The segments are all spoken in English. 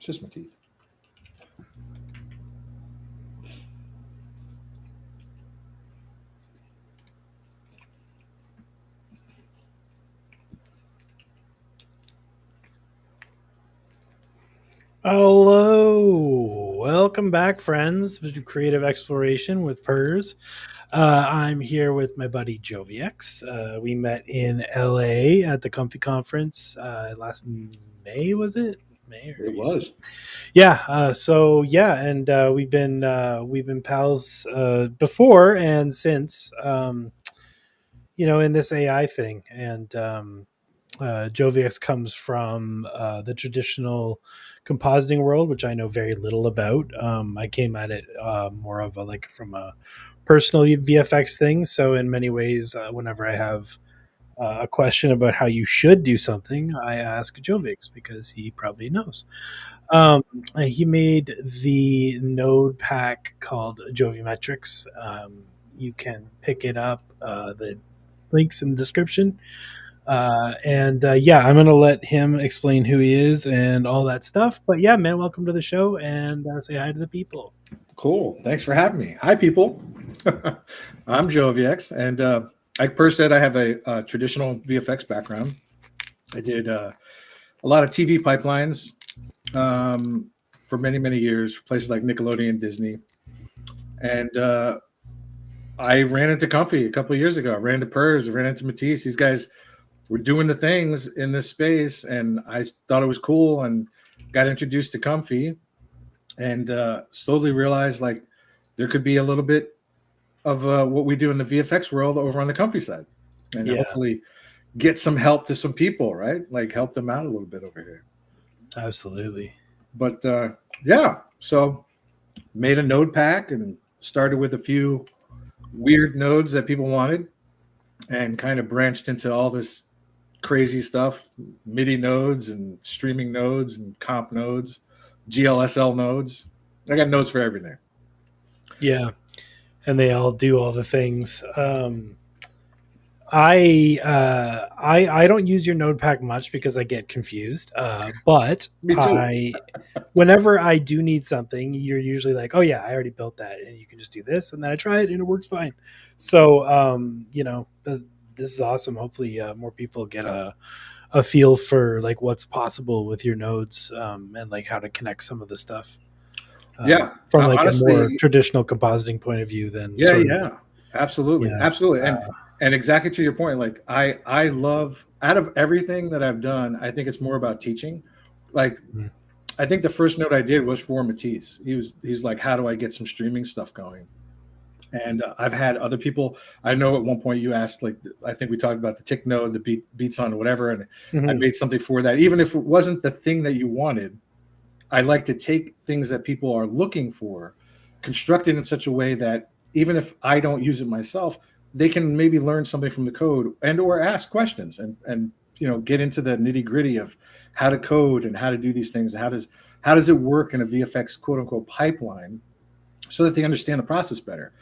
It's just my teeth. Hello, welcome back, friends, to Creative Exploration with Pers. I'm here with my buddy Joviex. We met in LA at the Comfy Conference last May, was it? May or It was. Yeah. And we've been pals before and since. In this AI thing, and Joviex comes from the traditional compositing world, which I know very little about. I came at it more of from a personal VFX thing. So in many ways, whenever I have a question about how you should do something, I ask Joviex because he probably knows. Um, he made the node pack called Jovimetrix. You can pick it up. The links in the description. I'm going to let him explain who he is and all that stuff. But yeah, man, welcome to the show and say hi to the people. Cool. Thanks for having me. Hi, people. I'm Joviex, and like Per said, I have a traditional VFX background. I did a lot of TV pipelines for many, many years for places like Nickelodeon and Disney. And I ran into Comfy a couple of years ago. I ran into Pers, I ran into Matisse. These guys were doing the things in this space, and I thought it was cool and got introduced to Comfy and slowly realized like there could be a little bit of what we do in the VFX world over on the Comfy side, and hopefully get some help to some people, right? Like help them out a little bit over here. Absolutely. But so made a node pack and started with a few weird nodes that people wanted and kind of branched into all this crazy stuff, MIDI nodes and streaming nodes and comp nodes, GLSL nodes. I got nodes for everything. Yeah. And they all do all the things. I don't use your node pack much because I get confused. But Me too. Whenever I do need something, you're usually like, oh yeah, I already built that, and you can just do this, and then I try it and it works fine. So this is awesome. Hopefully, more people get a feel for like what's possible with your nodes and like how to connect some of the stuff. From like honestly, a more traditional compositing point of view than absolutely. And exactly to your point, like I love, out of everything that I've done, I think it's more about teaching. Like I think the first note I did was for Matisse. He's like, how do I get some streaming stuff going? And I've had other people. I know at one point you asked, like, I think we talked about the tick node, the beats on whatever, and I made something for that. Even if it wasn't the thing that you wanted, I like to take things that people are looking for, construct it in such a way that even if I don't use it myself, they can maybe learn something from the code and or ask questions and get into the nitty gritty of how to code and how to do these things. How does it work in a VFX quote unquote pipeline so that they understand the process better.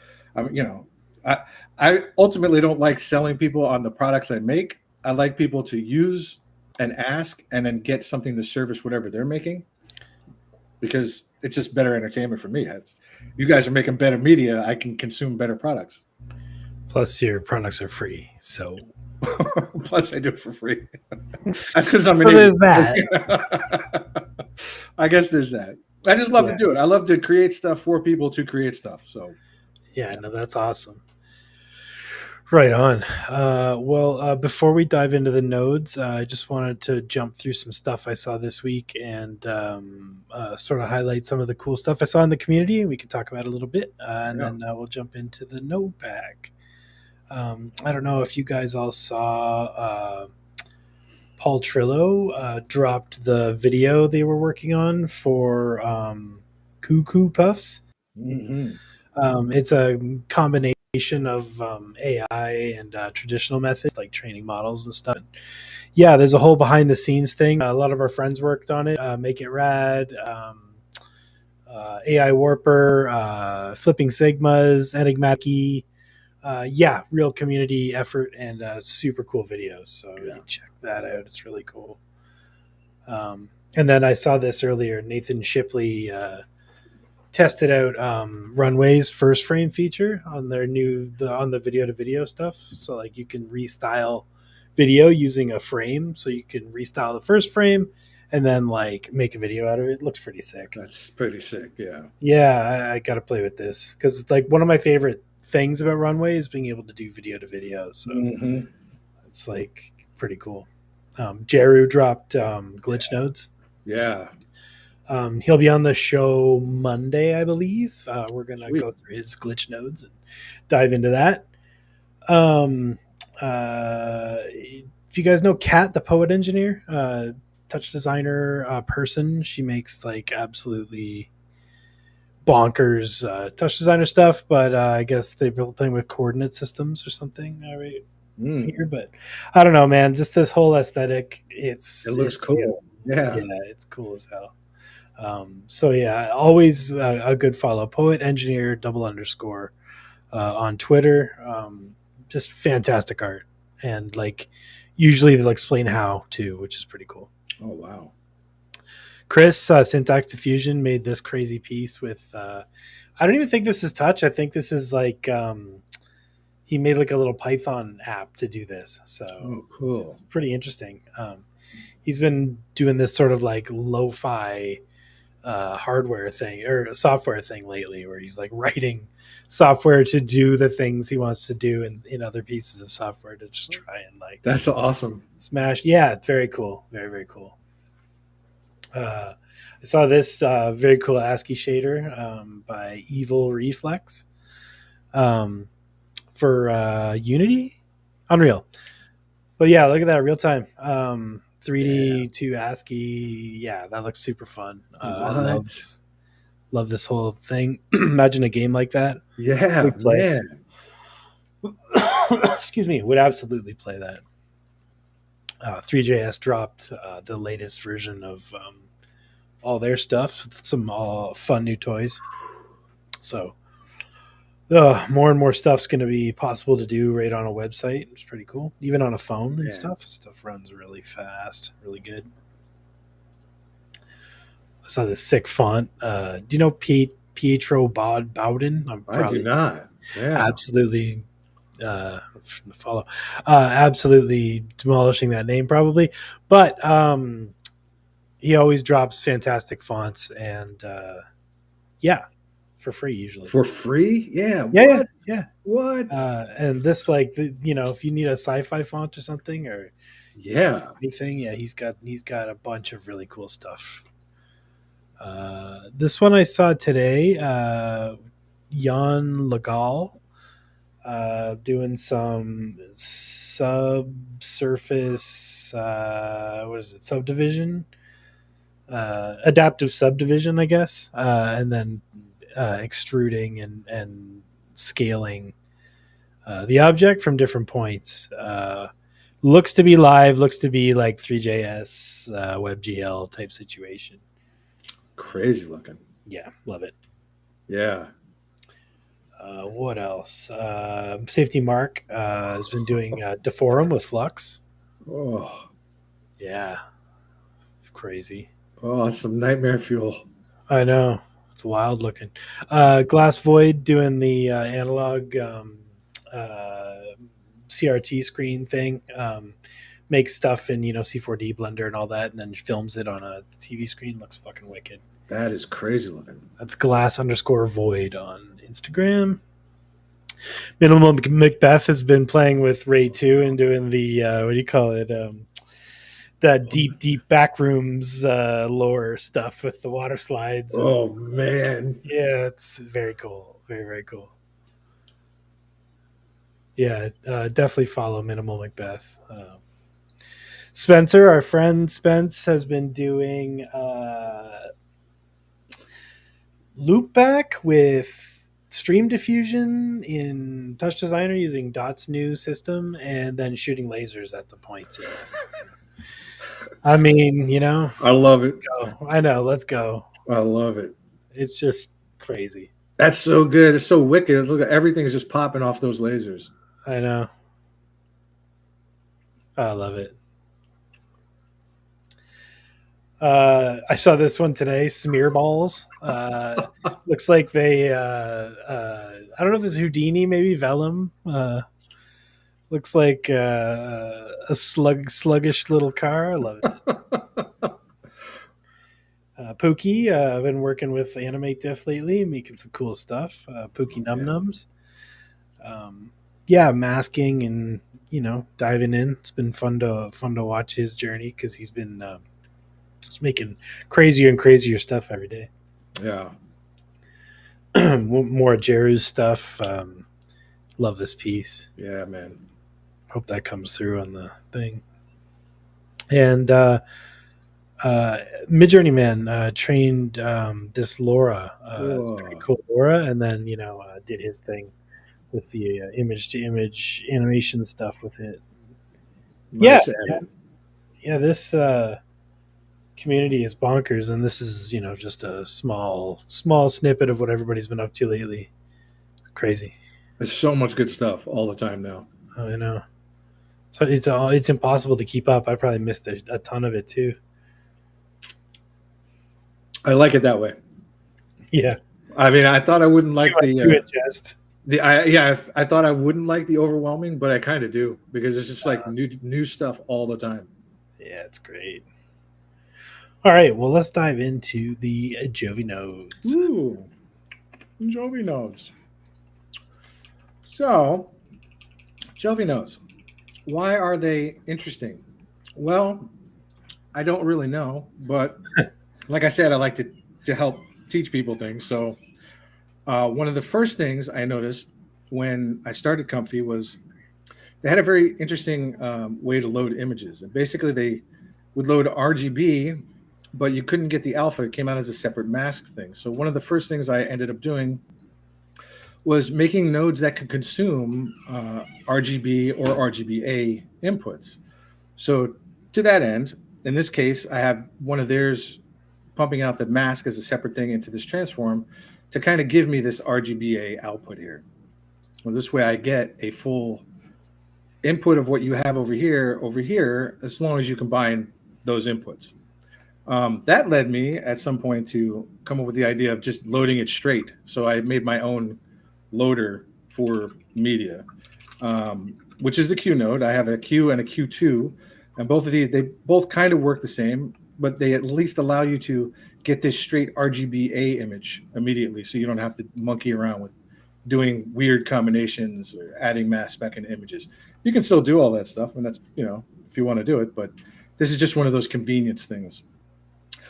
I ultimately don't like selling people on the products I make. I like people to use and ask and then get something to service whatever they're making, because it's just better entertainment for me. You guys are making better media. I can consume better products. Plus, your products are free. So, plus I do it for free. That's because I'm an idiot. There's that. I guess there's that. I just love to do it. I love to create stuff for people to create stuff. So, no, that's awesome. Right on. Before we dive into the nodes, I just wanted to jump through some stuff I saw this week and sort of highlight some of the cool stuff I saw in the community. And we can talk about it a little bit, then we'll jump into the node pack. I don't know if you guys all saw Paul Trillo dropped the video they were working on for Cuckoo Puffs. Mm-hmm. It's a combination of AI and traditional methods like training models and stuff. Yeah, there's a whole behind the scenes thing. A lot of our friends worked on it. Make It Rad, AI Warper, Flipping Sigmas, Enigmatic. Real community effort and super cool videos. So check that out. It's really cool. And then I saw this earlier. Nathan Shipley tested out Runway's first frame feature on their on the video to video stuff. So like you can restyle video using a frame. So you can restyle the first frame and then like make a video out of it. It looks pretty sick. That's pretty sick. Yeah. Yeah, I got to play with this because it's like one of my favorite things about Runway is being able to do video to video. So it's like pretty cool. Jeru dropped glitch nodes. Yeah. He'll be on the show Monday, I believe. We're gonna go through his glitch nodes and dive into that. If you guys know Kat, the poet engineer, touch designer person, she makes like absolutely bonkers touch designer stuff. But I guess they've been playing with coordinate systems or something. All right. Here, but I don't know, man. Just this whole aesthetic, it looks cool. Beautiful. Yeah, it's cool as hell. So yeah, always a good follow. Poet engineer _, on Twitter. Just fantastic art, and like usually they'll explain how too, which is pretty cool. Oh wow. Chris Syntax Diffusion made this crazy piece with. I don't even think this is touch. I think this is like. He made like a little Python app to do this. So cool. It's pretty interesting. He's been doing this sort of like lo-fi hardware thing or software thing lately where he's like writing software to do the things he wants to do in other pieces of software to just try and like. That's awesome. Smash. Yeah, it's very cool. Very, very cool. I saw this very cool ASCII shader by Evil Reflex. For Unity, Unreal. But yeah, look at that real time 3D to ASCII. Yeah, that looks super fun. I love this whole thing. Imagine a game like that. Yeah, man. Excuse me, would absolutely play that. 3JS dropped the latest version of all their stuff, some fun new toys. So more and more stuff's going to be possible to do right on a website. It's pretty cool. Even on a phone and stuff. Stuff runs really fast, really good. I saw this sick font. Do you know Pietro Bowden? I do not. Yeah. Absolutely follow. Absolutely demolishing that name probably. But he always drops fantastic fonts and for free usually. For free? Yeah. Yeah. What? And this, like, if you need a sci-fi font or something or anything, he's got a bunch of really cool stuff. This one I saw today, Jan Legal, doing some subsurface, subdivision, adaptive subdivision, I guess, and then extruding and scaling the object from different points. Looks to be live, looks to be like 3JS, WebGL type situation. Crazy looking. Yeah, love it. Yeah. What else? Safety Mark has been doing Deforum with Flux. Oh. Yeah. Crazy. Oh, that's some nightmare fuel. I know. It's wild looking. Glass Void doing the analog CRT screen thing. Makes stuff in C4D Blender and all that, and then films it on a TV screen. Looks fucking wicked. That is crazy looking. That's glass_void on Instagram. Minimal Macbeth has been playing with Ray 2 and doing the what do you call it? That deep backrooms lore stuff with the water slides. Oh man. Yeah, it's very cool. Very, very cool. Yeah, definitely follow Minimal Macbeth. Spencer, our friend Spence, has been doing loopback with stream diffusion in Touch Designer using Dot's new system and then shooting lasers at the points. I mean, I love it. I know. Let's go. I love it. It's just crazy. That's so good. It's so wicked. Look at everything's just popping off those lasers. I know. I love it. I saw this one today. Smear balls. Looks like they. I don't know if it's Houdini, maybe Vellum. Looks like a sluggish little car. I love it. Pookie. I've been working with Animate Diff lately, making some cool stuff. Pookie Num Nums. Yeah, masking and diving in. It's been fun to watch his journey because he's been just making crazier and crazier stuff every day. Yeah. More Jeru's stuff. Love this piece. Yeah, man. Hope that comes through on the thing. And Midjourney Man trained this Laura, very cool Laura, and then did his thing with the image to image animation stuff with it. Nice yeah. This community is bonkers, and this is just a small snippet of what everybody's been up to lately. It's crazy. There's so much good stuff all the time now. Oh, I know. So it's impossible to keep up. I probably missed a ton of it too. I like it that way. Yeah. I mean, I thought I wouldn't like I thought I wouldn't like the overwhelming, but I kind of do because it's just like new stuff all the time. Yeah, it's great. All right, well, let's dive into the Jovi nodes. Ooh, Jovi nodes. So, Jovi nodes. Why are they interesting? Well, I don't really know, but like I said, I like to help teach people things. So one of the first things I noticed when I started Comfy was they had a very interesting way to load images. And basically they would load RGB, but you couldn't get the alpha. It came out as a separate mask thing. So one of the first things I ended up doing was making nodes that could consume RGB or RGBA inputs. So to that end, in this case, I have one of theirs pumping out the mask as a separate thing into this transform to kind of give me this RGBA output here. Well, this way I get a full input of what you have over here, as long as you combine those inputs. That led me at some point to come up with the idea of just loading it straight. So I made my own loader for media, which is the Q node. I have a Q and a Q2, and both of these, they both kind of work the same, but they at least allow you to get this straight RGBA image immediately, so you don't have to monkey around with doing weird combinations or adding masks back into images. You can still do all that stuff, and that's, if you want to do it, but this is just one of those convenience things.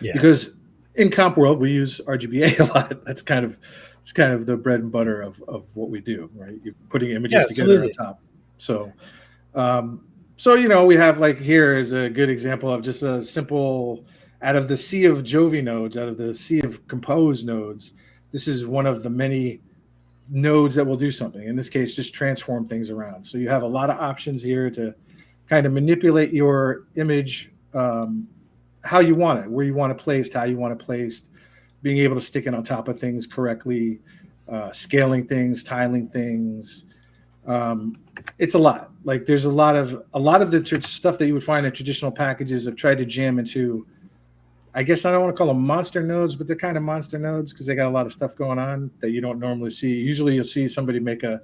Yeah. Because in comp world, we use RGBA a lot. It's kind of the bread and butter of what we do, right? You're putting images together on top. So, we have, like, here is a good example of just a simple, out of the sea of Jovi nodes, out of the sea of compose nodes, this is one of the many nodes that will do something. In this case, just transform things around. So you have a lot of options here to kind of manipulate your image how you want it, where you want it placed, how you want it placed, being able to stick it on top of things correctly, scaling things, tiling things. It's a lot. Like, there's a lot of the stuff that you would find in traditional packages have tried to jam into, I guess I don't want to call them monster nodes, but they're kind of monster nodes because they got a lot of stuff going on that you don't normally see. Usually you'll see somebody make a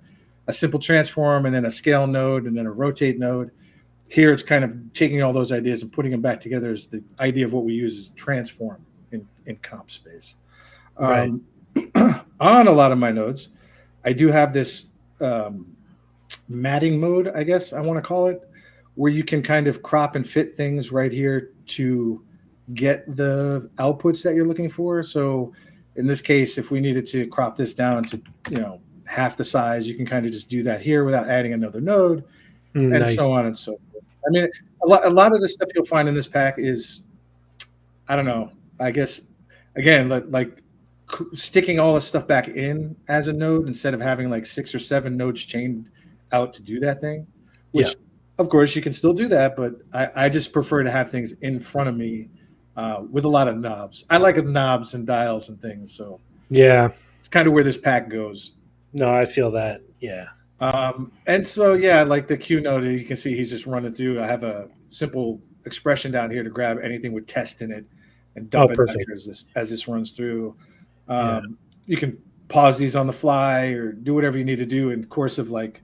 simple transform and then a scale node and then a rotate node. Here it's kind of taking all those ideas and putting them back together as the idea of what we use is transform in comp space. Right. On a lot of my nodes, I do have this matting mode, I guess I want to call it, where you can kind of crop and fit things right here to get the outputs that you're looking for. So in this case, if we needed to crop this down to half the size, you can kind of just do that here without adding another node, and so on and so forth. I mean, a lot of the stuff you'll find in this pack is, I don't know, I guess, again, like sticking all this stuff back in as a node instead of having like 6 or 7 nodes chained out to do that thing, which of course you can still do that, but I just prefer to have things in front of me with a lot of knobs. I like knobs and dials and things, so yeah, it's kind of where this pack goes. No, I feel that. Yeah. And so, like the Q node, you can see he's just running through. I have a simple expression down here to grab anything with test in it and dump it back perfect. here as this runs through. You can pause these on the fly or do whatever you need to do in the course of like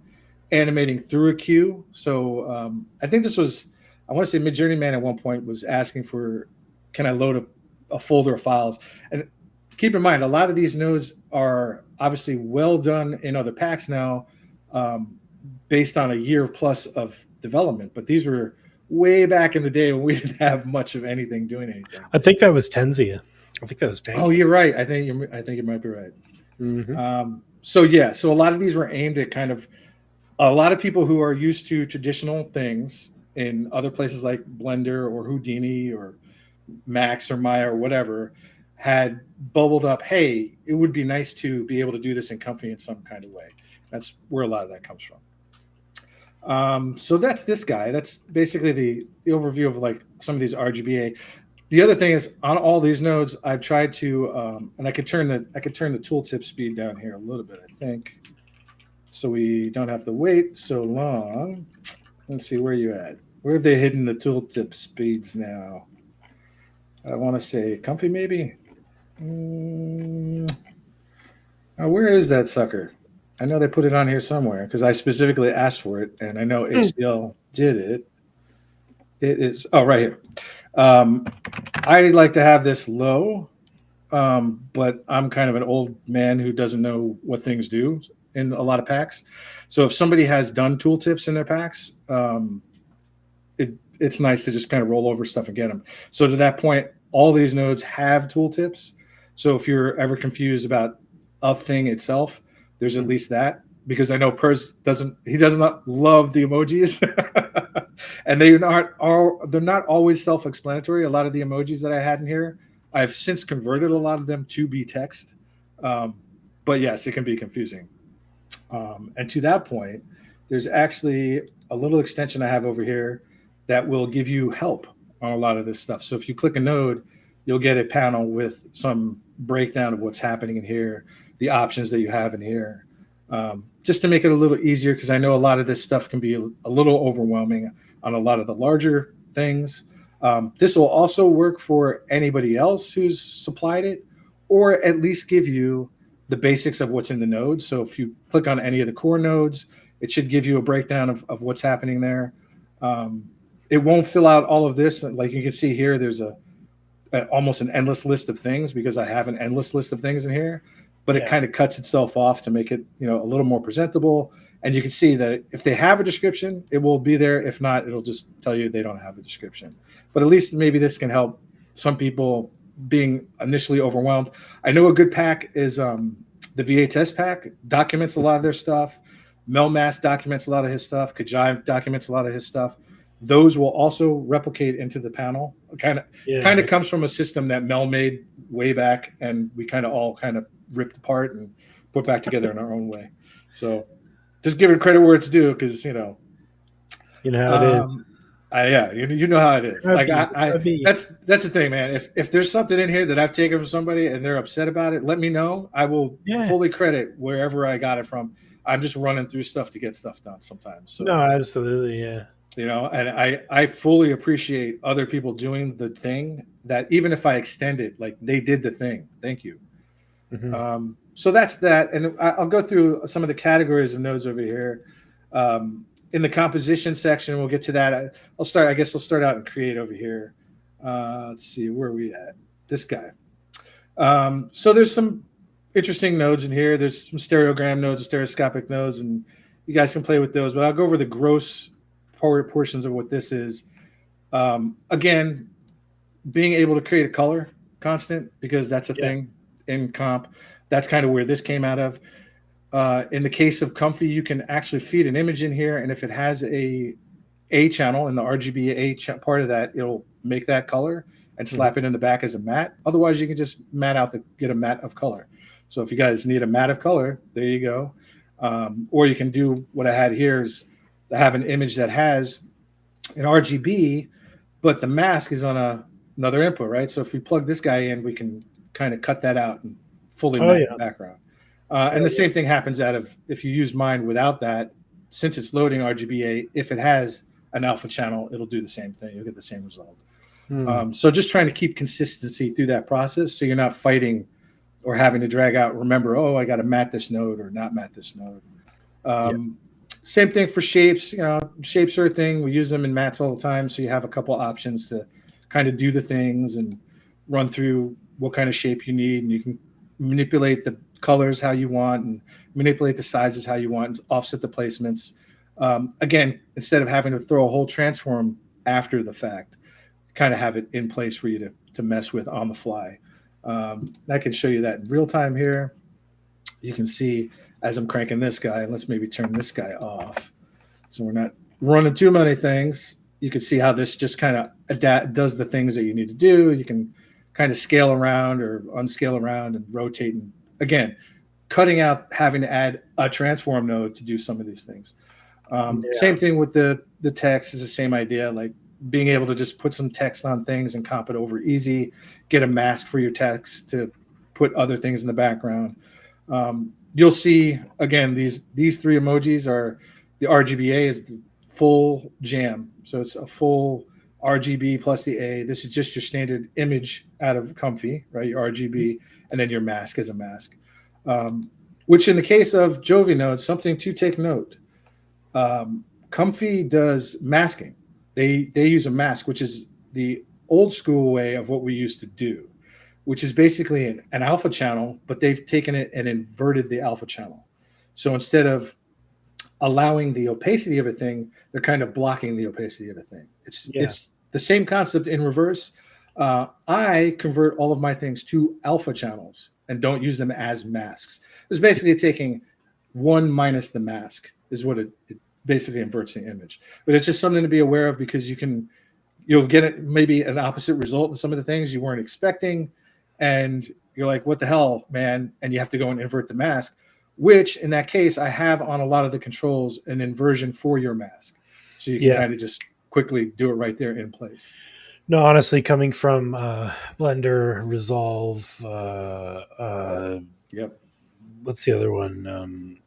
animating through a queue. So I think this was, I want to say Midjourney Man at one point was asking for, can I load a folder of files? And keep in mind, a lot of these nodes are obviously well done in other packs now, based on a year plus of development. But these were way back in the day when we didn't have much of anything doing anything. I think that was Tenzia. I think that was Pancake. Oh, you're right. I think you might be right. Mm-hmm. So a lot of these were aimed at kind of a lot of people who are used to traditional things in other places like Blender or Houdini or Max or Maya or whatever had bubbled up, hey, it would be nice to be able to do this in Comfy in some kind of way. That's where a lot of that comes from. So that's this guy. That's basically the overview of like some of these RGBA. The other thing is on all these nodes, I've tried to, and I could turn the tooltip speed down here a little bit, I think, so we don't have to wait so long. Let's see, where are you at? Where have they hidden the tooltip speeds now? I want to say Comfy, maybe. Where is that sucker? I know they put it on here somewhere because I specifically asked for it, and I know HCL did it. It is right here. I like to have this low, but I'm kind of an old man who doesn't know what things do in a lot of packs. So if somebody has done tooltips in their packs, it's nice to just kind of roll over stuff and get them. So to that point, all these nodes have tooltips. So if you're ever confused about a thing itself, there's at least that, because I know Pers does not love the emojis, and they're not always self-explanatory. A lot of the emojis that I had in here, I've since converted a lot of them to be text, but yes, it can be confusing. And to that point, there's actually a little extension I have over here that will give you help on a lot of this stuff. So if you click a node, you'll get a panel with some breakdown of what's happening in here, the options that you have in here, just to make it a little easier, because I know a lot of this stuff can be a little overwhelming on a lot of the larger things. This will also work for anybody else who's supplied it, or at least give you the basics of what's in the node. So if you click on any of the core nodes, it should give you a breakdown of what's happening there. It won't fill out all of this. Like you can see here, there's almost an endless list of things, because I have an endless list of things in here, but it kind of cuts itself off to make it, a little more presentable. And you can see that if they have a description, it will be there. If not, it'll just tell you they don't have a description. But at least maybe this can help some people being initially overwhelmed. I know a good pack is the VHS pack. Documents a lot of their stuff. Melmask documents a lot of his stuff. Kajive documents a lot of his stuff. Those will also replicate into the panel. Kind of comes from a system that Mel made way back, and we all ripped apart and put back together in our own way. So just give it credit where it's due, because you know how it is. You know how it is. That's the thing, man. If there's something in here that I've taken from somebody and they're upset about it, let me know. I will fully credit wherever I got it from. I'm just running through stuff to get stuff done sometimes. So, no, absolutely, yeah. And I fully appreciate other people doing the thing, that even if I extend it, like they did the thing. Thank you. Mm-hmm. So that's that. And I'll go through some of the categories of nodes over here. In the composition section, we'll get to that. I'll start out and create over here. Let's see, where are we at? This guy. So there's some interesting nodes in here. There's some stereogram nodes and stereoscopic nodes, and you guys can play with those. But I'll go over the gross portions of what this is. Again, being able to create a color constant, because that's a thing in comp. That's kind of where this came out of. In the case of Comfy, you can actually feed an image in here, and if it has a channel in the RGBA part of that, it'll make that color and slap it in the back as a matte. Otherwise, you can just get a matte of color. So if you guys need a matte of color, there you go. Or you can do what I had here, is to have an image that has an RGB, but the mask is on another input, right? So if we plug this guy in, we can kind of cut that out and fully matte the background. And the same thing happens if you use mine without that, since it's loading RGBA, if it has an alpha channel, it'll do the same thing. You'll get the same result. So just trying to keep consistency through that process, so you're not fighting or having to drag out. Remember, oh, I got to mat this node or not mat this node. Same thing for shapes. You know, shapes are a thing. We use them in mats all the time, so you have a couple options to kind of do the things and run through what kind of shape you need, and you can manipulate the colors how you want and manipulate the sizes how you want and offset the placements. Again, instead of having to throw a whole transform after the fact, kind of have it in place for you to mess with on the fly. I can show you that in real time here. You can see as I'm cranking this guy, let's maybe turn this guy off so we're not running too many things. You can see how this just kind of does the things that you need to do. You can kind of scale around or unscale around and rotate. And again, cutting out having to add a transform node to do some of these things. Same thing with the text is the same idea, like being able to just put some text on things and comp it over easy, get a mask for your text to put other things in the background. You'll see, again, these three emojis are the RGBA is the full jam. So it's a full RGB plus the A. This is just your standard image out of Comfy, right? Your RGB, and then your mask is a mask. Which in the case of Jovi nodes, something to take note. Comfy does masking. They use a mask, which is the old school way of what we used to do, which is basically an alpha channel, but they've taken it and inverted the alpha channel. So instead of allowing the opacity of a thing, they're kind of blocking the opacity of a thing. It's the same concept in reverse. I convert all of my things to alpha channels and don't use them as masks. It's basically taking one minus the mask is what it basically inverts the image. But it's just something to be aware of, because you'll get maybe an opposite result in some of the things you weren't expecting. And you're like, what the hell, man? And you have to go and invert the mask, which in that case, I have on a lot of the controls an inversion for your mask. So you can kind of just quickly do it right there in place. No, honestly, coming from Blender, Resolve, what's the other one?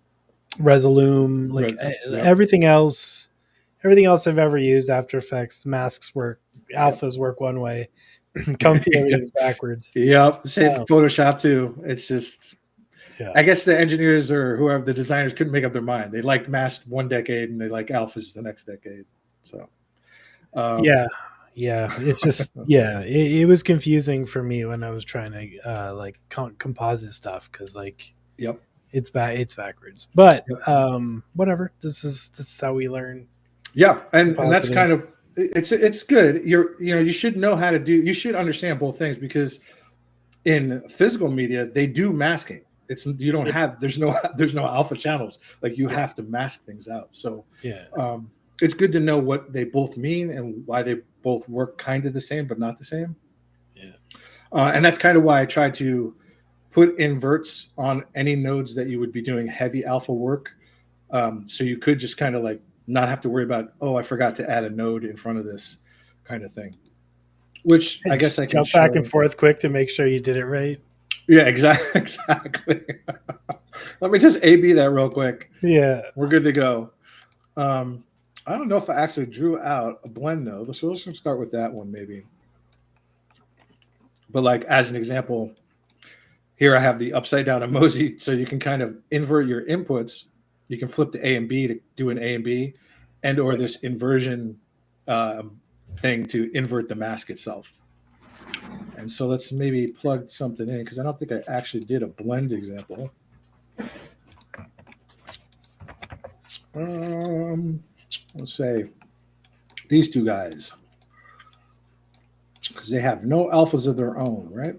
Resolume, like everything else I've ever used, After Effects, masks work, alphas work one way, Comfy, everything's backwards. Same Photoshop too. It's just, I guess the engineers or whoever, the designers, couldn't make up their mind. They liked masks one decade and they like alphas the next decade. So it's just it was confusing for me when I was trying to like composite stuff, because like it's backwards, but whatever, this is how we learn. And that's kind of it's good. You should know how to do, you should understand both things, because in physical media they do masking. There's no alpha channels, like you have to mask things out. So it's good to know what they both mean and why they both work kind of the same but not the same. And that's kind of why I try to put inverts on any nodes that you would be doing heavy alpha work, so you could just kind of like not have to worry about, oh, I forgot to add a node in front of this kind of thing, which I guess I can jump back and forth quick to make sure you did it right. Exactly. Let me just A/B that real quick. We're good to go. I don't know if I actually drew out a blend node, so let's start with that one maybe. But like as an example, here I have the upside down emoji, so you can kind of invert your inputs. You can flip to A and B to do an A and B, and or this inversion thing to invert the mask itself. And so let's maybe plug something in, because I don't think I actually did a blend example. Let's say these two guys, because they have no alphas of their own, right?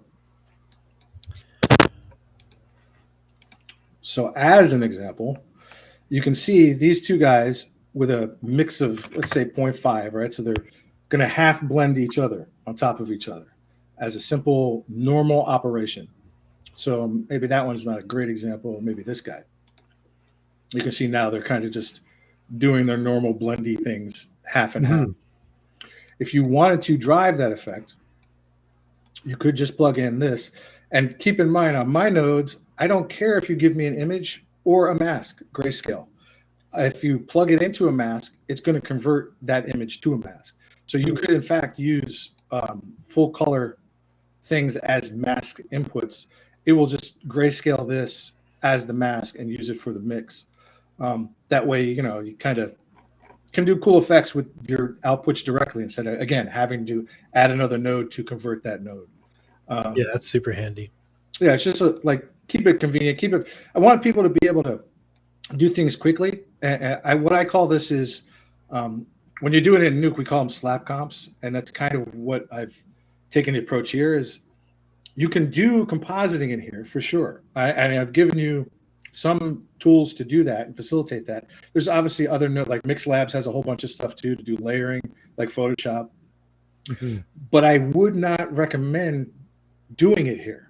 So as an example, you can see these two guys with a mix of, let's say 0.5, right? So they're going to half blend each other on top of each other as a simple normal operation. So maybe that one's not a great example. Maybe this guy. You can see now they're kind of just doing their normal blendy things half and half. If you wanted to drive that effect, you could just plug in this. And keep in mind, on my nodes, I don't care if you give me an image or a mask, grayscale. If you plug it into a mask, it's going to convert that image to a mask. So you could, in fact, use full color things as mask inputs. It will just grayscale this as the mask and use it for the mix. That way, you kind of can do cool effects with your outputs directly instead of, again, having to add another node to convert that node. Yeah, that's super handy. Yeah, it's just keep it convenient. I want people to be able to do things quickly. What I call this is when you're doing it in Nuke, we call them slap comps, and that's kind of what I've taken the approach here. Is you can do compositing in here for sure. I've given you some tools to do that and facilitate that. There's obviously other like Mixlabs has a whole bunch of stuff too to do layering, like Photoshop. Mm-hmm. But I would not recommend doing it here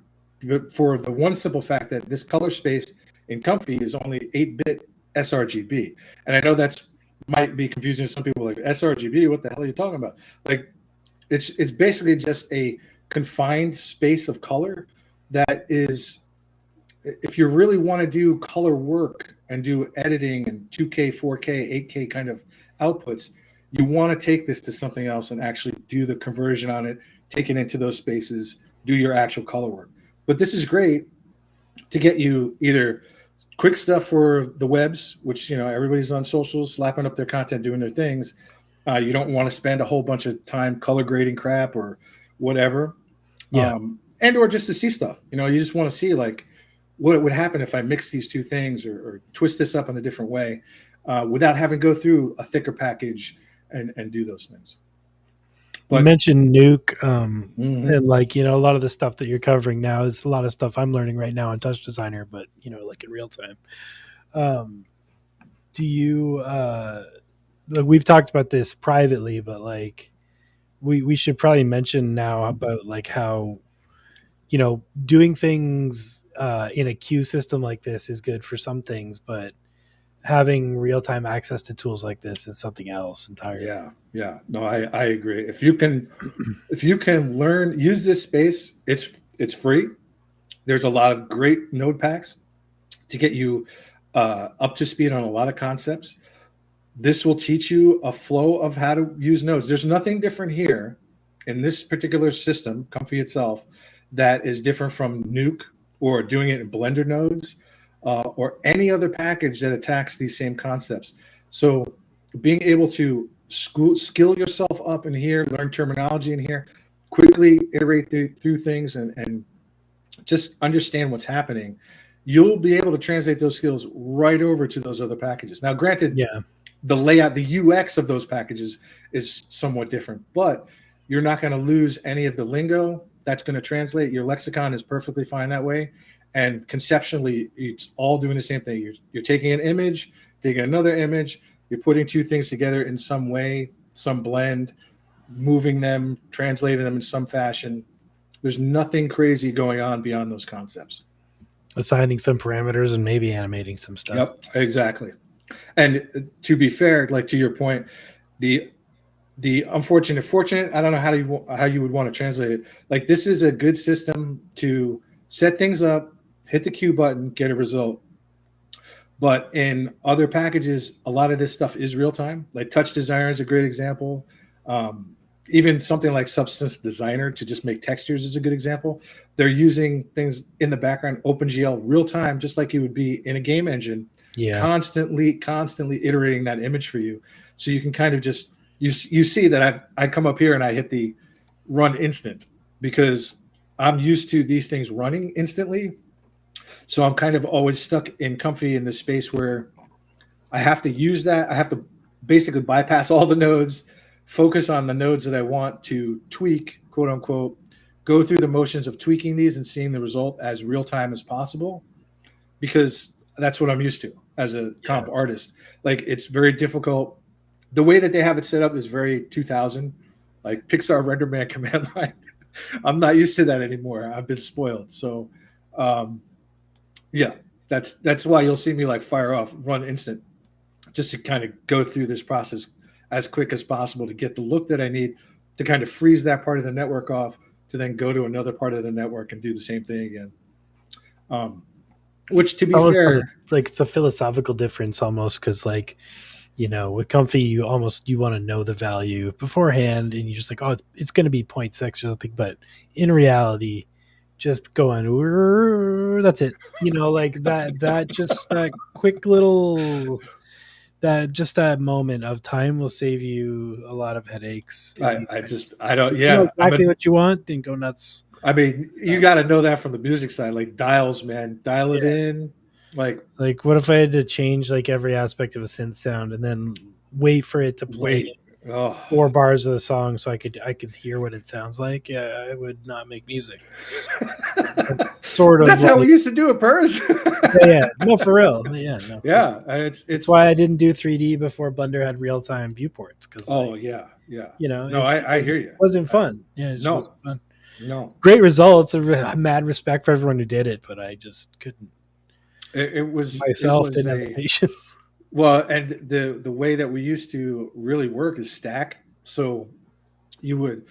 for the one simple fact that this color space in Comfy is only 8-bit sRGB. And I know that's might be confusing to some people, like sRGB, what the hell are you talking about? Like it's basically just a confined space of color that is, if you really want to do color work and do editing and 2K, 4K, 8K kind of outputs, you want to take this to something else and actually do the conversion on it, take it into those spaces, do your actual color work. But this is great to get you either quick stuff for the webs, which, everybody's on socials, slapping up their content, doing their things. You don't want to spend a whole bunch of time color grading crap or whatever. Yeah. And or just to see stuff. You just want to see like what would happen if I mix these two things or twist this up in a different way without having to go through a thicker package and do those things. But, you mentioned Nuke, and like, a lot of the stuff that you're covering now is a lot of stuff I'm learning right now in Touch Designer, but, like in real time. Do you, we've talked about this privately, but like we should probably mention now about like how, doing things in a queue system like this is good for some things, but having real-time access to tools like this is something else entirely. Yeah. No, I agree. If you can use this space, it's free. There's a lot of great node packs to get you up to speed on a lot of concepts. This will teach you a flow of how to use nodes. There's nothing different here in this particular system, Comfy itself, that is different from Nuke or doing it in Blender nodes or any other package that attacks these same concepts. So being able to skill yourself up in here, learn terminology in here, quickly iterate through things and just understand what's happening, you'll be able to translate those skills right over to those other packages. Now, granted, the layout, the UX of those packages is somewhat different, but you're not going to lose any of the lingo that's going to translate. Your lexicon is perfectly fine that way. And conceptually, it's all doing the same thing. You're taking an image, taking another image, you're putting two things together in some way, some blend, moving them, translating them in some fashion. There's nothing crazy going on beyond those concepts. Assigning some parameters and maybe animating some stuff. Yep, exactly. And to be fair, like to your point, the fortunate, I don't know how you would want to translate it. Like this is a good system to set things up, hit the Q button, get a result. But in other packages, a lot of this stuff is real time. Like Touch Designer is a great example. Even something like Substance Designer to just make textures is a good example. They're using things in the background, OpenGL real time, just like you would be in a game engine, constantly iterating that image for you. So you can kind of just, you see that I come up here and I hit the run instant because I'm used to these things running instantly. So I'm kind of always stuck in Comfy in this space where I have to use that. I have to basically bypass all the nodes, focus on the nodes that I want to tweak, quote unquote, go through the motions of tweaking these and seeing the result as real time as possible, because that's what I'm used to as a comp artist. Like it's very difficult. The way that they have it set up is very 2000, like Pixar RenderMan command line. I'm not used to that anymore. I've been spoiled. So, that's why you'll see me like fire off, run instant, just to kind of go through this process as quick as possible to get the look that I need to kind of freeze that part of the network off to then go to another part of the network and do the same thing again. Which, to be fair, like it's a philosophical difference almost, because like with Comfy, you want to know the value beforehand, and you just like, oh, it's going to be 0.6 or something. But in reality, just going, that's it. Like that just that quick little, that moment of time will save you a lot of headaches. I don't. You know Yeah, exactly what you want, then go nuts. I mean, you got to know that from the music side, like dials, man, dial it in. Like, what if I had to change like every aspect of a synth sound and then wait for it to play wait. Oh. 4 bars of the song so I could hear what it sounds like? Yeah, I would not make music. That's sort of That's how like, we used to do it, Purrs. yeah, no, for real. Yeah, no. Yeah, It's why I didn't do 3D before Blender had real time viewports, because yeah. No, it I hear you. wasn't fun. Yeah, it just wasn't fun. No. Great results. Mad respect for everyone who did it, but I just couldn't. It was Myself it was didn't have the patience. Well, and the way that we used to really work is stack. So you would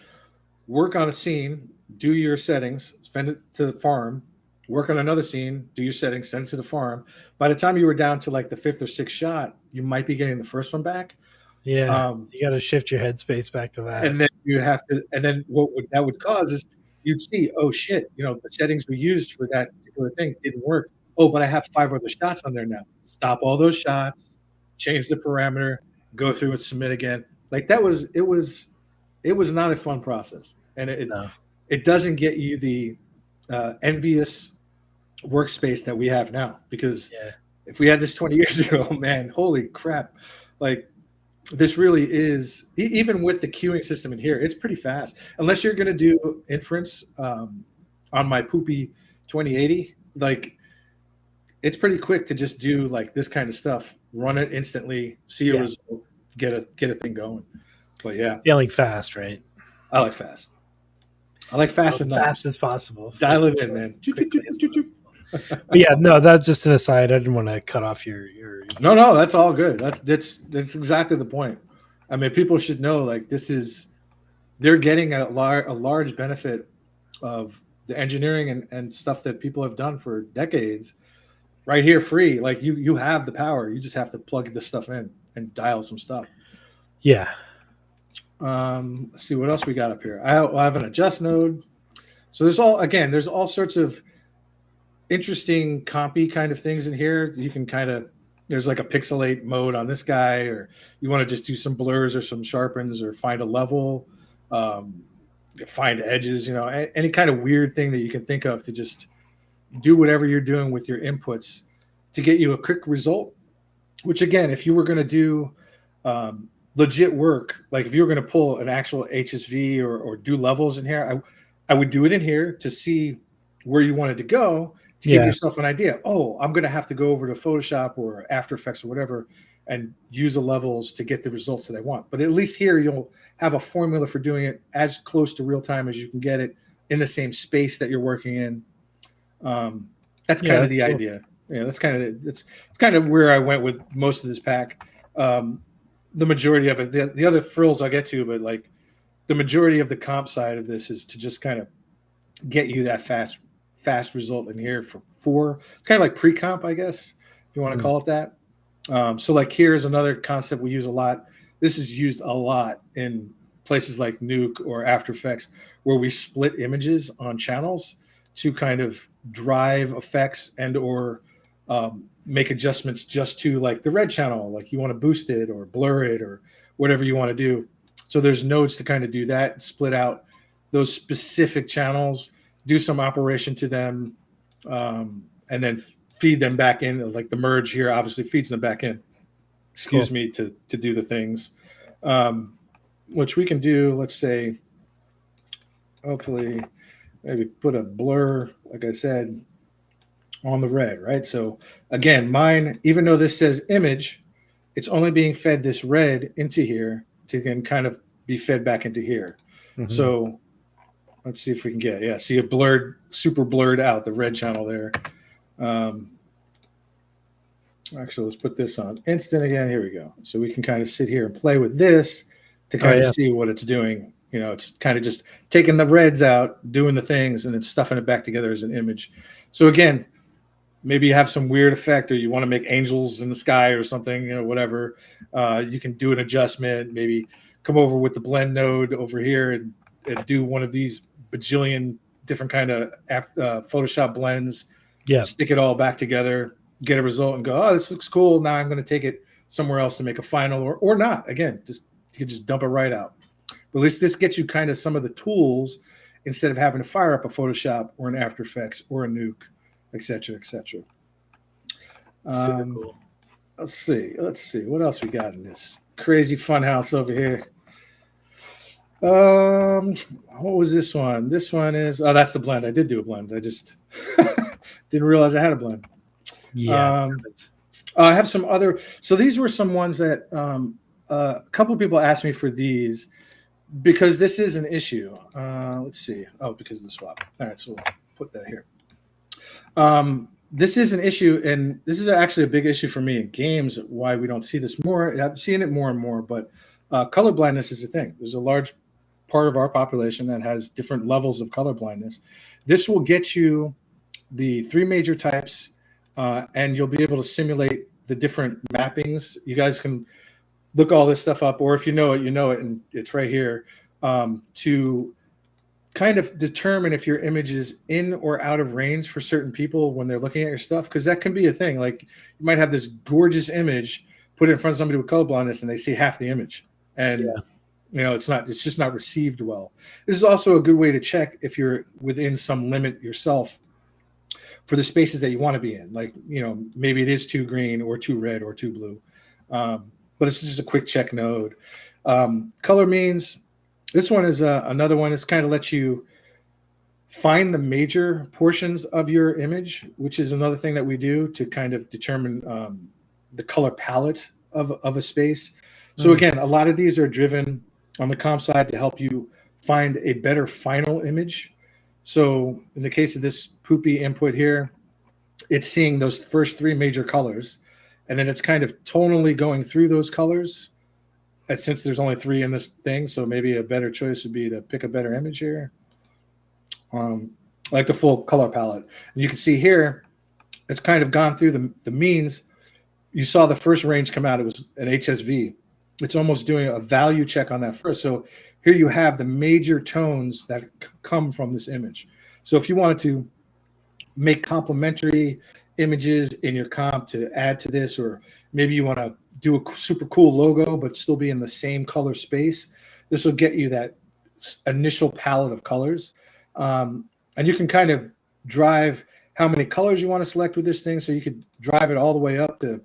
work on a scene, do your settings, send it to the farm, work on another scene, do your settings, send it to the farm. By the time you were down to like the 5th or 6th shot, you might be getting the first one back. Yeah, you got to shift your headspace back to that. And then you have to, and then that would cause is you'd see, oh shit, the settings we used for that particular thing didn't work. Oh, but I have 5 other shots on there now. Stop all those shots, change the parameter, go through and submit again. Like it was not a fun process, and it doesn't get you the envious workspace that we have now. Because if we had this 20 years ago, man, holy crap! Like this really is, even with the queuing system in here, it's pretty fast. Unless you're going to do inference on my poopy 2080, like it's pretty quick to just do like this kind of stuff, run it instantly, see a result, get a thing going. But yeah, feeling fast, right? I like fast. I like fast and fast as possible. Dial it in, man. But yeah, no, that's just an aside. I didn't want to cut off your. No, that's all good. That's exactly the point. I mean, people should know, like, they're getting a large benefit of the engineering and stuff that people have done for decades right here, free. Like you have the power. You just have to plug this stuff in and dial some stuff. Yeah. Let's see what else we got up here. I have an adjust node. So there's all sorts of interesting compy kind of things in here. You can there's like a pixelate mode on this guy, or you want to just do some blurs or some sharpens or find a level, find edges, any kind of weird thing that you can think of to just do whatever you're doing with your inputs to get you a quick result. Which again, if you were going to do legit work, like if you were going to pull an actual HSV or do levels in here, I would do it in here to see where you wanted to go, to give yourself an idea. Oh, I'm going to have to go over to Photoshop or After Effects or whatever and use the levels to get the results that I want. But at least here you'll have a formula for doing it as close to real time as you can get it in the same space that you're working in. That's kind of the idea. Yeah, that's it's kind of where I went with most of this pack. The majority of it, the other frills I'll get to, but like the majority of the comp side of this is to just kind of get you that fast result in here for it's kind of like pre-comp, I guess, if you want to call it that. So like here's another concept we use a lot. This is used a lot in places like Nuke or After Effects, where we split images on channels to kind of drive effects and or make adjustments just to like the red channel, like you want to boost it or blur it or whatever you want to do. So there's nodes to kind of do that, split out those specific channels, do some operation to them, and then feed them back in. Like the merge here obviously feeds them back in, excuse me, to do the things, which we can do. Let's say, hopefully, maybe put a blur, like I said, on the red, right? So again, mine, even though this says image, it's only being fed this red into here to then kind of be fed back into here. Mm-hmm. So let's see if we can get, see a super blurred out, the red channel there. Actually, let's put this on instant again. Here we go. So we can kind of sit here and play with this to kind of see what it's doing. It's kind of just taking the reds out, doing the things, and then stuffing it back together as an image. So again, maybe you have some weird effect, or you want to make angels in the sky or something, whatever. You can do an adjustment, maybe come over with the blend node over here and do one of these bajillion different kind of Photoshop blends, stick it all back together, get a result and go, oh, this looks cool. Now I'm going to take it somewhere else to make a final, or not. Again, you can just dump it right out. But at least this gets you kind of some of the tools instead of having to fire up a Photoshop or an After Effects or a Nuke, et cetera, et cetera. Super cool. Let's see. What else we got in this crazy fun house over here? What was this one? This one is, that's the blend. I did do a blend. I just didn't realize I had a blend. Yeah. I have some other. So these were some ones that a couple of people asked me for these because this is an issue. Let's see. Oh, because of the swap. All right, so we'll put that here. This is an issue, and this is actually a big issue for me in games. Why we don't see this more? I'm seeing it more and more, but color blindness is a thing. There's a large part of our population that has different levels of color blindness. This will get you the 3 major types, and you'll be able to simulate the different mappings. You guys can look all this stuff up, or if you know it, and it's right here, to kind of determine if your image is in or out of range for certain people when they're looking at your stuff, because that can be a thing. Like you might have this gorgeous image, put it in front of somebody with color blindness, and they see half the image, and it's just not received well. This is also a good way to check if you're within some limit yourself for the spaces that you want to be in. Like, maybe it is too green or too red or too blue. But it's just a quick check node. Color means, this one is another one. It's kind of lets you find the major portions of your image, which is another thing that we do to kind of determine the color palette of a space. So again, a lot of these are driven on the comp side to help you find a better final image. So in the case of this poopy input here, it's seeing those first 3 major colors, and then it's kind of tonally going through those colors. And since there's only 3 in this thing, so maybe a better choice would be to pick a better image here. Like the full color palette. And you can see here, it's kind of gone through the means. You saw the first range come out. It was an HSV. It's almost doing a value check on that first. So here you have the major tones that come from this image. So if you wanted to make complementary images in your comp to add to this, or maybe you want to do a super cool logo but still be in the same color space, this will get you that initial palette of colors. And you can kind of drive how many colors you want to select with this thing. So you could drive it all the way up to,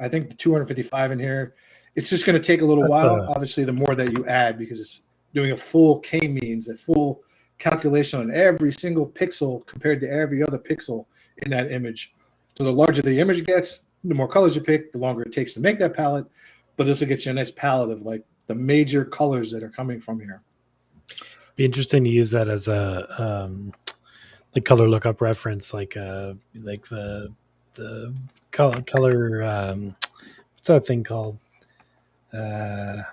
I think, 255 in here. It's just going to take a little while. Obviously, the more that you add, because it's doing a full k-means, a full calculation on every single pixel compared to every other pixel in that image. So the larger the image gets, the more colors you pick, the longer it takes to make that palette. But this will get you a nice palette of like the major colors that are coming from here. Be interesting to use that as a the color lookup reference, like the color what's that thing called? The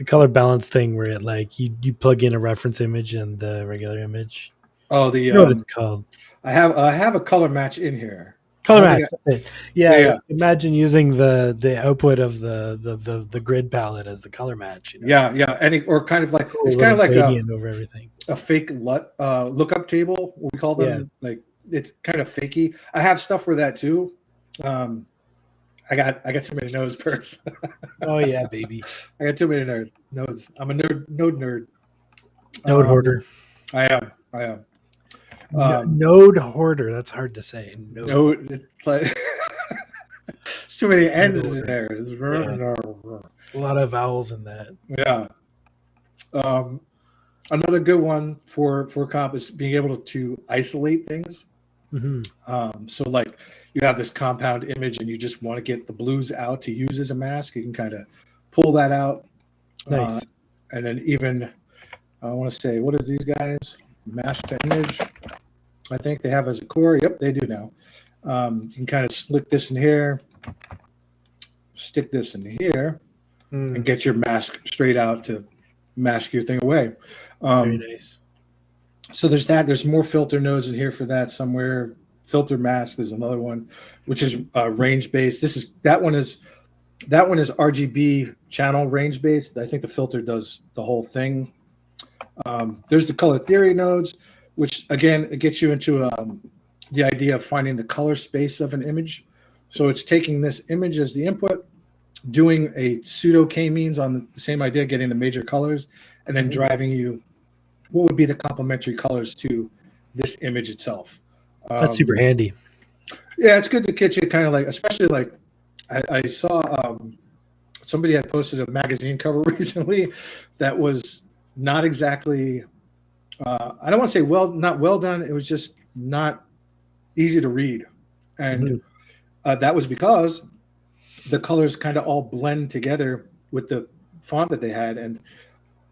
color balance thing, where it like you plug in a reference image and the regular image. Oh, you know what it's called? I have a color match in here. Color match. Yeah. Imagine using the output of the grid palette as the color match. Yeah. Or kind of like, it's kind of like over everything. A fake lookup table, we call them. Like, it's kind of fakey. I have stuff for that too. I got too many nodes, Purse. Oh yeah, baby. I got too many nodes. I'm a node nerd. Node hoarder. I am. Node hoarder. That's hard to say. Node. It's like there's too many N's in there. A lot of vowels in that. Yeah. Another good one for comp is being able to isolate things. Mm-hmm. So like you have this compound image and you just want to get the blues out to use as a mask. You can kind of pull that out. Nice. And then even, I want to say, what is these guys? Mask to image. I think they have as a core. Yep, they do now. You can kind of slick this in here, stick this in here, and get your mask straight out to mask your thing away. Very nice. So there's that. There's more filter nodes in here for that somewhere. Filter mask is another one, which is range based. That one is RGB channel range based. I think the filter does the whole thing. There's the color theory nodes, which again it gets you into the idea of finding the color space of an image. So it's taking this image as the input, doing a pseudo k-means on the same idea, getting the major colors, and then driving you what would be the complementary colors to this image itself. That's super handy. Yeah, it's good to get you kind of like, especially like I saw somebody had posted a magazine cover recently that was not exactly, I don't want to say not well done. It was just not easy to read. And that was because the colors kind of all blend together with the font that they had. And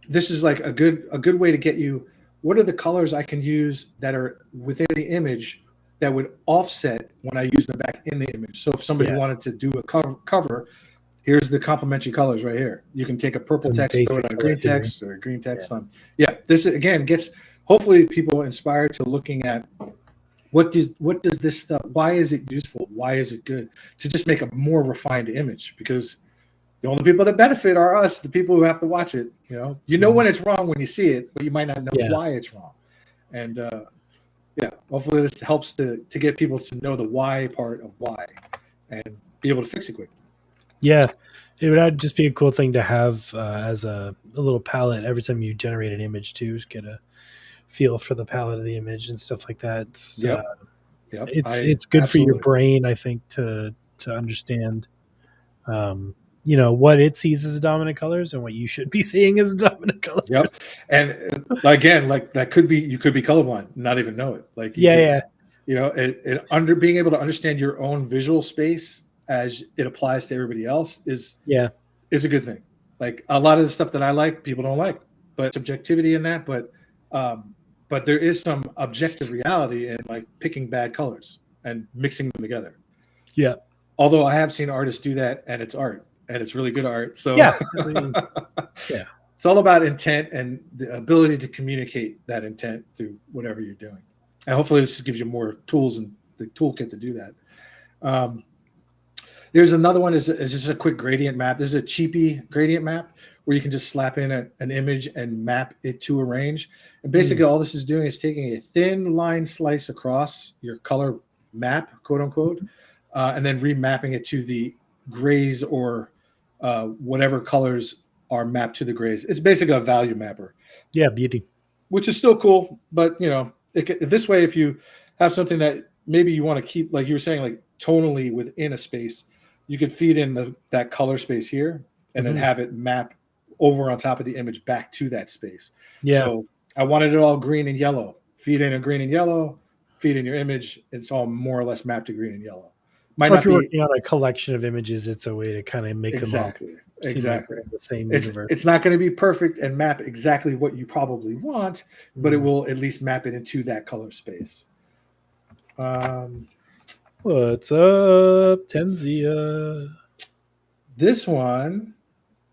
this is like a good way to get you, what are the colors I can use that are within the image that would offset when I use them back in the image. So if somebody wanted to do a cover, here's the complementary colors right here. You can take a purple text, throw it on green text, or a green text on. Yeah, this again gets hopefully people inspired to looking at what does this stuff, why is it useful? Why is it good? To just make a more refined image, because the only people that benefit are us, the people who have to watch it. You know when it's wrong when you see it, but you might not know why it's wrong. And hopefully this helps to get people to know the why part of why and be able to fix it quickly. Yeah, it would just be a cool thing to have as a little palette every time you generate an image too. Just get a feel for the palette of the image and stuff like that. It's good for your brain, I think, to understand, what it sees as dominant colors and what you should be seeing as dominant colors. Yep. And again, like that could be, you could be colorblind, not even know it. Like being able to understand your own visual space as it applies to everybody else is a good thing. Like a lot of the stuff that I like, people don't like, but subjectivity in that. But there is some objective reality in like picking bad colors and mixing them together. Yeah. Although I have seen artists do that, and it's art, and it's really good art. So it's all about intent and the ability to communicate that intent through whatever you're doing. And hopefully this gives you more tools and the toolkit to do that. There's another one is just a quick gradient map. This is a cheapy gradient map where you can just slap in an image and map it to a range. And basically all this is doing is taking a thin line slice across your color map, quote unquote, and then remapping it to the grays or whatever colors are mapped to the grays. It's basically a value mapper. Yeah, beauty. Which is still cool, but this way, if you have something that maybe you want to keep, like you were saying, like tonally within a space, you could feed in that color space here and then have it map over on top of the image back to that space. Yeah. So I wanted it all green and yellow. Feed in a green and yellow, feed in your image. It's all more or less mapped to green and yellow. If you're working on a collection of images, it's a way to kind of make them all exactly like the same universe. It's not going to be perfect and map exactly what you probably want, but it will at least map it into that color space. What's up, Tenzia? This one,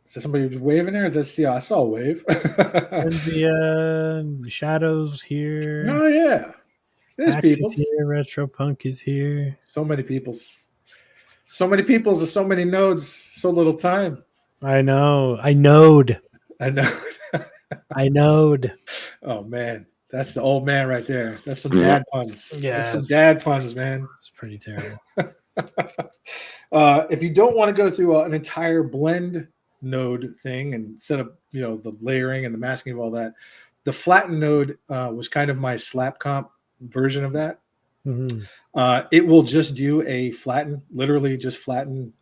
is there somebody waving there? I saw a wave. Tenzia, Shadows here. Oh yeah, there's people here. Retro Punk is here. So many peoples, so many nodes, so little time. I know. I knowed. I knowed. Oh man, that's the old man right there. That's some dad puns. Yeah, that's some dad puns, man. It's pretty terrible. If you don't want to go through an entire blend node thing and set up, the layering and the masking of all that, the flatten node was kind of my slap comp version of that. It will just do a flatten, literally just flatten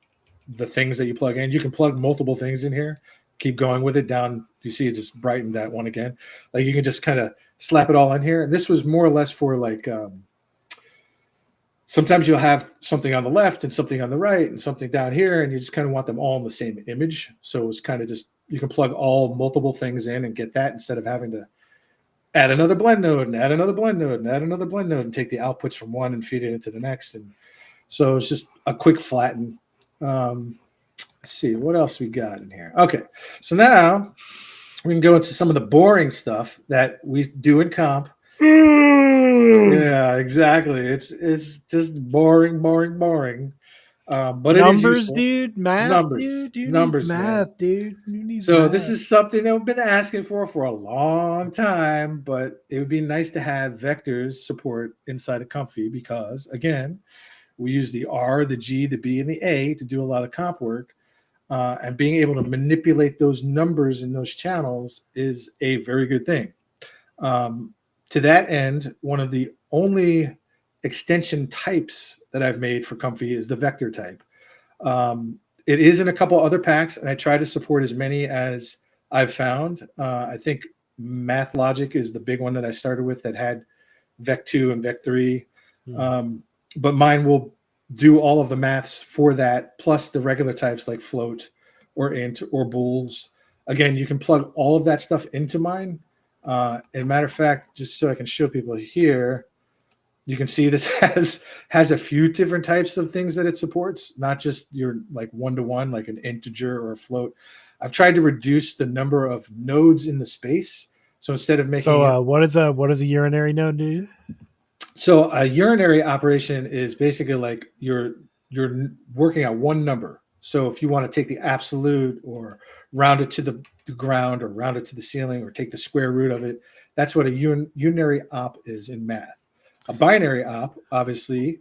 the things that you plug in. You can plug multiple things in here, keep going with it down. You see it just brightened that one again. Like you can just kind of slap it all in here. And this was more or less for like, sometimes you'll have something on the left and something on the right and something down here, and you just kind of want them all in the same image. So it's kind of just, you can plug all multiple things in and get that instead of having to add another blend node and add another blend node and add another blend node and take the outputs from one and feed it into the next. And so it's just a quick flatten. Let's see what else we got in here. Okay, so now we can go into some of the boring stuff that we do in comp Yeah, exactly. It's just boring, boring, boring. But it is Numbers, useful. dude. Math, Numbers, dude. Who needs numbers, man. math, dude? Who needs So this math? is something that I've been asking for a long time, but it would be nice to have vectors support inside of Comfy because, again, we use the R, the G, the B, and the A to do a lot of comp work. And being able to manipulate those numbers in those channels is a very good thing. To that end, one of the only extension types that I've made for Comfy is the vector type. It is in a couple other packs, and I try to support as many as I've found. I think MathLogic is the big one that I started with that had Vec2 and Vec3. But mine will do all of the maths for that, plus the regular types like float or int or bools. Again, you can plug all of that stuff into mine. As a matter of fact, just so I can show people here, you can see this has a few different types of things that it supports, not just your like one-to-one, like an integer or a float. I've tried to reduce the number of nodes in the space. So instead of making it, what does a urinary node do? so a urinary operation is basically like you're working on one number. So if you want to take the absolute or round it to the ground or round it to the ceiling or take the square root of it, that's what a urinary op is in math. A binary op, obviously,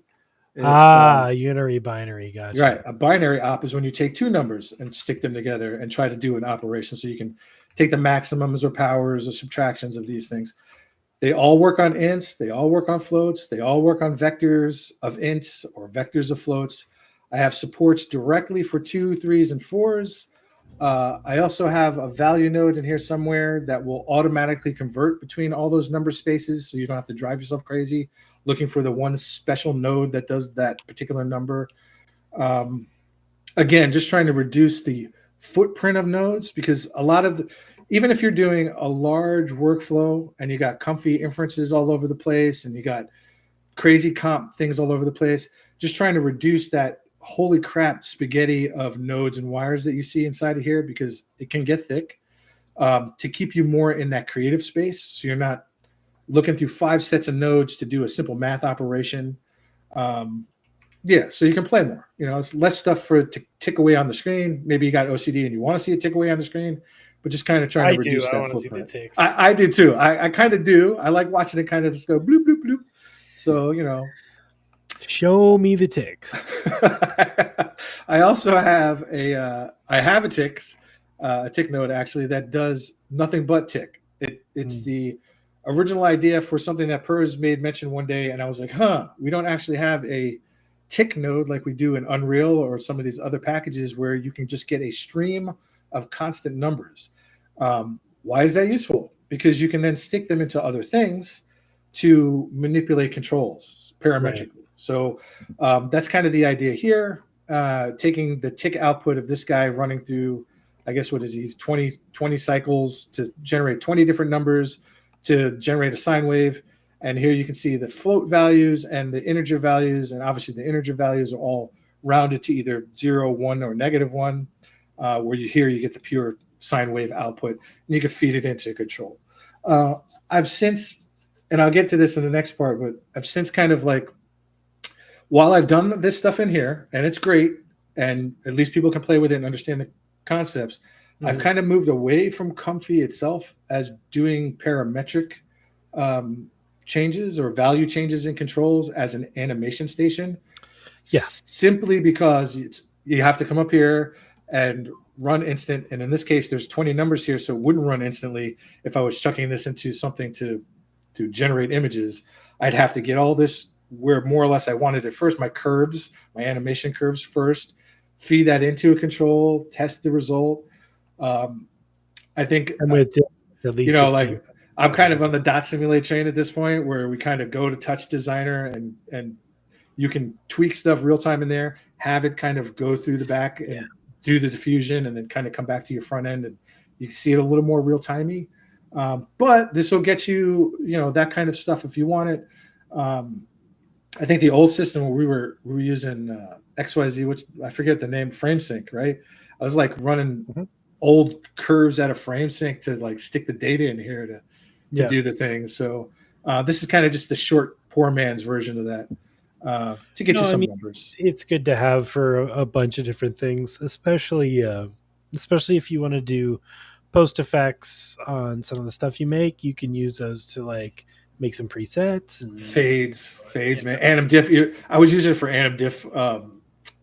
Unary binary. Gotcha. right. A binary op is when you take two numbers and stick them together and try to do an operation. So you can take the maximums or powers or subtractions of these things. They all work on ints. They all work on floats. They all work on vectors of ints or vectors of floats. I have supports directly for 2, 3s, and 4s. I also have a value node in here somewhere that will automatically convert between all those number spaces, so you don't have to drive yourself crazy looking for the one special node that does that particular number. Again, just trying to reduce the footprint of nodes, because a lot of even if you're doing a large workflow and you got comfy inferences all over the place and you got crazy comp things all over the place, just trying to reduce that holy crap spaghetti of nodes and wires that you see inside of here, because it can get thick, to keep you more in that creative space. So you're not looking through 5 sets of nodes to do a simple math operation. Yeah, so you can play more. It's less stuff for it to tick away on the screen. Maybe you got OCD and you want to see it tick away on the screen, but just kind of trying to reduce that footprint. I do too. I kind of do. I like watching it kind of just go bloop, bloop, bloop. So, show me the ticks. I also have a tick node actually that does nothing but tick. It's the original idea for something that Pers made mention one day, and I was like, we don't actually have a tick node like we do in Unreal or some of these other packages where you can just get a stream of constant numbers. Why is that useful? Because you can then stick them into other things to manipulate controls parametrically. Right. So that's kind of the idea here. Taking the tick output of this guy running through, I guess, what is he? 20 cycles to generate 20 different numbers to generate a sine wave. And here you can see the float values and the integer values. And obviously the integer values are all rounded to either 0, 1, or -1, where you get the pure sine wave output, and you can feed it into control. I've since, and I'll get to this in the next part, but I've since kind of like, while I've done this stuff in here, and it's great, and at least people can play with it and understand the concepts, I've kind of moved away from Comfy itself as doing parametric changes or value changes in controls as an animation station. Yeah. Simply because you have to come up here and run instant. And in this case, there's 20 numbers here, so it wouldn't run instantly. If I was chucking this into something to generate images, I'd have to get all this where more or less I wanted it first, my curves, my animation curves first, feed that into a control, test the result. I think, and with at least like I'm kind of on the dot simulate train at this point, where we kind of go to touch designer and you can tweak stuff real time in there, have it kind of go through the back and do the diffusion, and then kind of come back to your front end, and you can see it a little more real timey. But this will get you, that kind of stuff if you want it. I think the old system where we were using XYZ, which I forget the name, FrameSync, right? I was like running old curves out of FrameSync to like stick the data in here to do the things. So This is kind of just the short, poor man's version of that to get you No, I some mean numbers. it's good to have for a bunch of different things, especially if you want to do post effects on some of the stuff you make. You can use those to like make some presets and Fades, man. Anim diff. I was using it for anim diff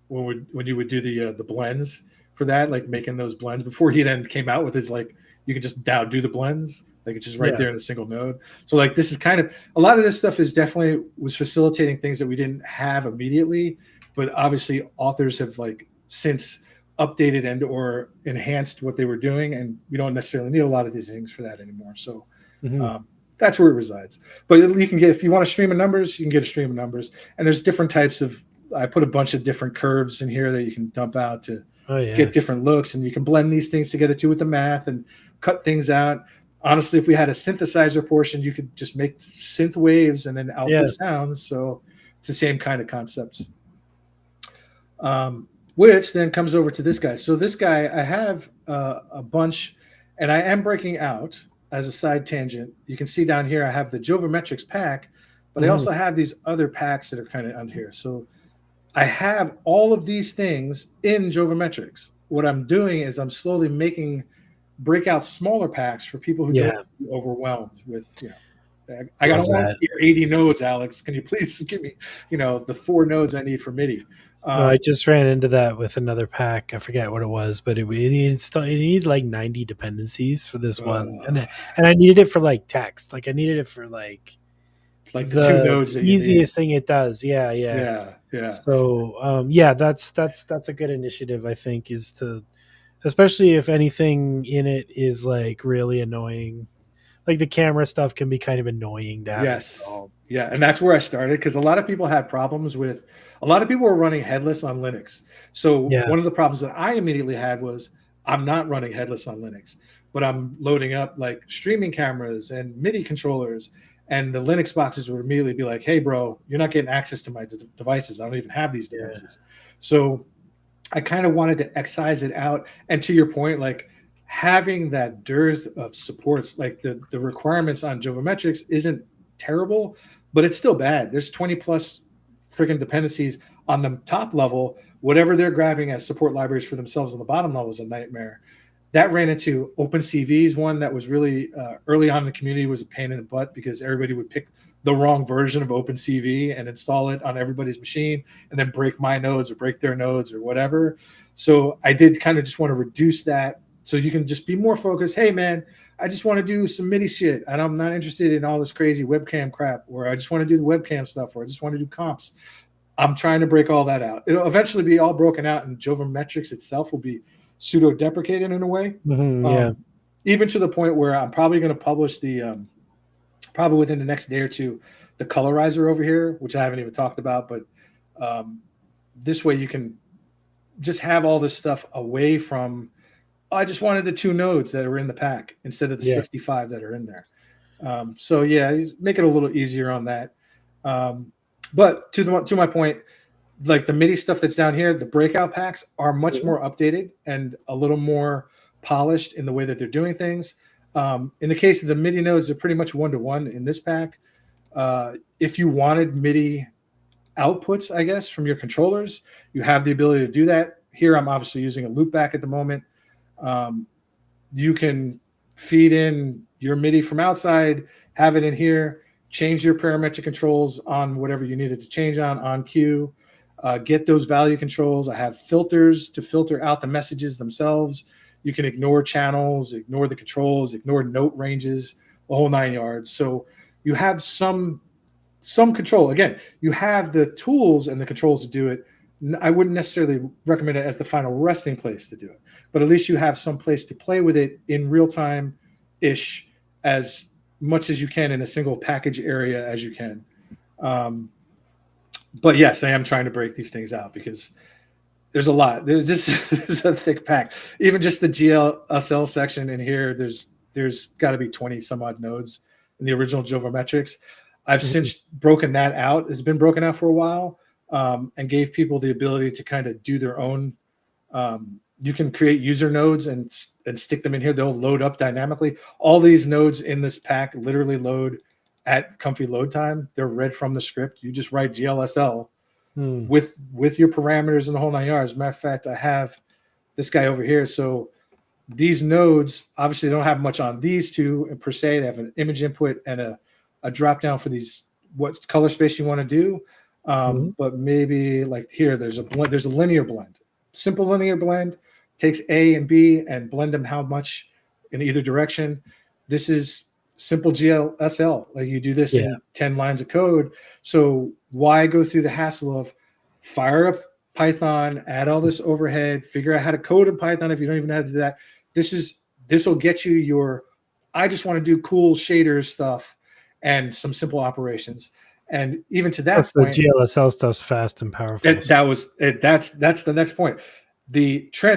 when you would do the blends for that, like making those blends before he then came out with his like you could just now do the blends, like it's just right yeah, there in a single node. So like this is kind of a lot of this stuff is definitely was facilitating things that we didn't have immediately, but obviously authors have like since updated and or enhanced what they were doing, and we don't necessarily need a lot of these things for that anymore. So hmm that's where it resides. But you can get, if you want a stream of numbers, you can get a stream of numbers. And there's different types of, I put a bunch of different curves in here that you can dump out to oh yeah, get different looks. And you can blend these things together too with the math and cut things out. Honestly, if we had a synthesizer portion, you could just make synth waves and then yeah. output sounds. So it's the same kind of concepts. Which then comes over to this guy. So this guy, I have a bunch, and I am breaking out as a side tangent. You can see down here, I have the Jovimetrix pack, but I Mhm. also have these other packs that are kind of under here. So I have all of these things in Jovimetrix. What I'm doing is I'm slowly making breakout smaller packs for people who don't Yeah, be overwhelmed with, I love don't want that. your 80 nodes, Alex. Can you please give me, the 4 nodes I need for MIDI? No, I just ran into that with another pack. I forget what it was, but it needed like 90 dependencies for this one, Uh, and I needed it for like text. Like I needed it for like like the 2 the nodes that you need. easiest thing it does. Yeah, yeah. Yeah, yeah. So yeah, that's a good initiative. I think is to, especially if anything in it is like really annoying. Like the camera stuff can be kind of annoying to have Yes. installed. Yeah, and that's where I started because a lot of people had problems with a lot of people were running headless on Linux. So Yeah, one of the problems that I immediately had was I'm not running headless on Linux, but I'm loading up like streaming cameras and MIDI controllers, and the Linux boxes would immediately be like, "Hey, bro, you're not getting access to my devices. I don't even have these yeah, devices." So I kind of wanted to excise it out. And to your point, like having that dearth of supports, like the requirements on Jovimetrix isn't terrible, but it's still bad. There's 20 plus freaking dependencies on the top level. Whatever they're grabbing as support libraries for themselves on the bottom level is a nightmare. That ran into OpenCV's one that was really early on in the community was a pain in the butt because everybody would pick the wrong version of OpenCV and install it on everybody's machine and then break my nodes or break their nodes or whatever. So I did kind of just want to reduce that so you can just be more focused. Hey, man, I just want to do some MIDI shit and I'm not interested in all this crazy webcam crap, or I just want to do the webcam stuff, or I just want to do comps. I'm trying to break all that out. It'll eventually be all broken out, and Jovimetrix itself will be pseudo-deprecated in a way. yeah. Even to the point where I'm probably going to publish probably within the next day or two, the colorizer over here, which I haven't even talked about, but this way you can just have all this stuff away from. Oh, I just wanted the 2 nodes that are in the pack instead of the Yeah. 65 that are in there. So yeah, make it a little easier on that. But to my point, like the MIDI stuff that's down here, the breakout packs are much Mhm. more updated and a little more polished in the way that they're doing things. In the case of the MIDI nodes, they're pretty much one-to-one in this pack. If you wanted MIDI outputs, I guess, from your controllers, you have the ability to do that. Here, I'm obviously using a loopback at the moment. Um, you can feed in your MIDI from outside, have it in here, change your parametric controls on whatever you needed to change on cue, get those value controls. I have filters to filter out the messages themselves. You can ignore channels, ignore the controls, ignore note ranges, the whole 9 yards. So you have some control. Again, you have the tools and the controls to do it. I wouldn't necessarily recommend it as the final resting place to do it, but at least you have some place to play with it in real time ish as much as you can in a single package area as you can. Um, but yes, I am trying to break these things out because there's a lot. There's a thick pack. Even just the GLSL section in here, there's got to be 20 some odd nodes in the original Jovimetrix. I've Mhm. since broken that out. It's been broken out for a while, and gave people the ability to kind of do their own. You can create user nodes and stick them in here. They'll load up dynamically. All these nodes in this pack literally load at Comfy load time, they're read from the script. You just write GLSL Hmm. with your parameters and the whole 9 yards. As a matter of fact, I have this guy over here. So these nodes obviously don't have much on these two per se. They have an image input and a drop down for these what color space you want to do. But maybe like here, there's a linear blend, simple linear blend, takes A and B and blend them how much in either direction. This is simple GLSL. Like you do this in 10 lines of code. So why go through the hassle of fire up Python, add all this overhead, figure out how to code in Python if you don't even know how to do that. This will get you your, I just want to do cool shaders stuff and some simple operations. And even to that point, the GLSL stuff's fast and powerful. That's the next point.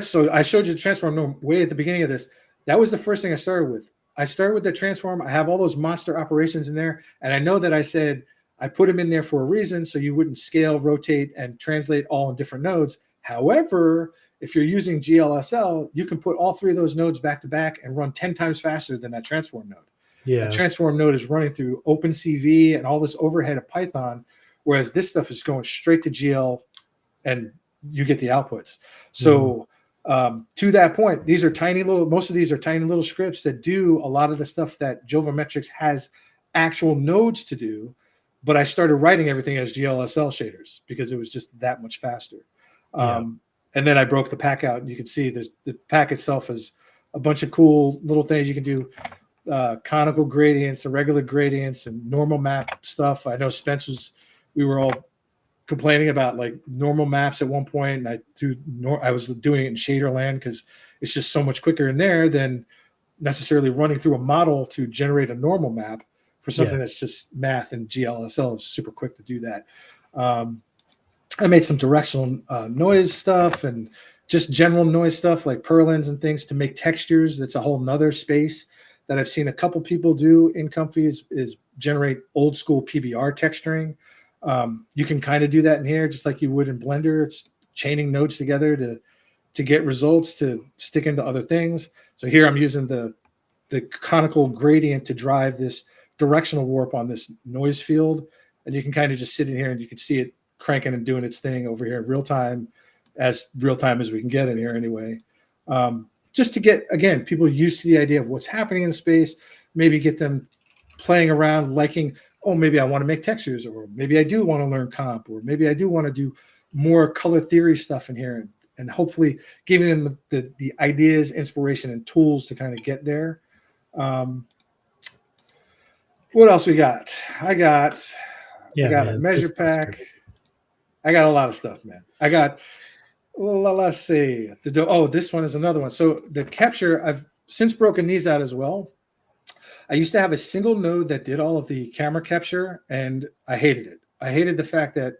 So I showed you the transform way at the beginning of this. That was the first thing I started with. I started with the transform. I have all those monster operations in there. And I know that I said I put them in there for a reason, so you wouldn't scale, rotate, and translate all in different nodes. However, if you're using GLSL, you can put all three of those nodes back to back and run 10 times faster than that transform node. Yeah. The transform node is running through OpenCV and all this overhead of Python, whereas this stuff is going straight to GL and you get the outputs. So to that point, most of these are tiny little scripts that do a lot of the stuff that Jovimetrix has actual nodes to do. But I started writing everything as GLSL shaders because it was just that much faster. And then I broke the pack out, and you can see the pack itself is a bunch of cool little things you can do. Conical gradients, irregular gradients, and normal map stuff. I know we were all complaining about like normal maps at one point. And I was doing it in shader land because it's just so much quicker in there than necessarily running through a model to generate a normal map for something that's just math, and GLSL is super quick to do that. I made some directional noise stuff and just general noise stuff like purlins and things to make textures. That's a whole nother space that I've seen a couple people do in Comfy is generate old school PBR texturing. You can kind of do that in here just like you would in Blender. It's chaining nodes together to get results to stick into other things. So here I'm using the conical gradient to drive this directional warp on this noise field. And you can kind of just sit in here and you can see it cranking and doing its thing over here in real time as we can get in here anyway. Just to get, again, people used to the idea of what's happening in space, maybe get them playing around, liking, oh, maybe I want to make textures, or maybe I do want to learn comp, or maybe I do want to do more color theory stuff in here, and hopefully giving them the ideas, inspiration, and tools to kind of get there. What else we got? I got a measure pack. I got a lot of stuff, man. I got, let's see. This one is another one. So the capture, I've since broken these out as well. I used to have a single node that did all of the camera capture, and I hated it. I hated the fact that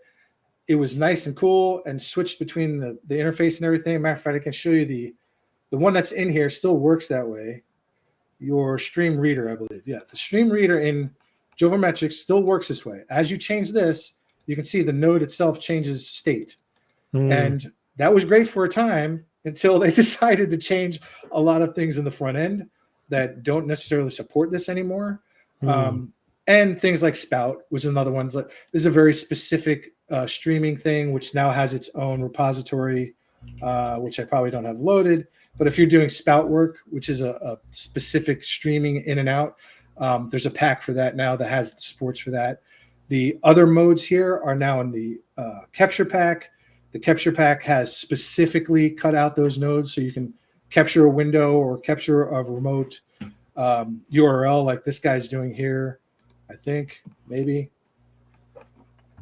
it was nice and cool and switched between the interface and everything. Matter of fact, I can show you the one that's in here still works that way. Your stream reader, I believe. Yeah, the stream reader in Jovimetrix still works this way. As you change this, you can see the node itself changes state. And that was great for a time until they decided to change a lot of things in the front end that don't necessarily support this anymore. And things like Spout was another one. Like, this is a very specific streaming thing, which now has its own repository, which I probably don't have loaded. But if you're doing Spout work, which is a specific streaming in and out, there's a pack for that now that has the supports for that. The other modes here are now in the capture pack. The capture pack has specifically cut out those nodes so you can capture a window or capture a remote URL like this guy's doing here, I think, maybe.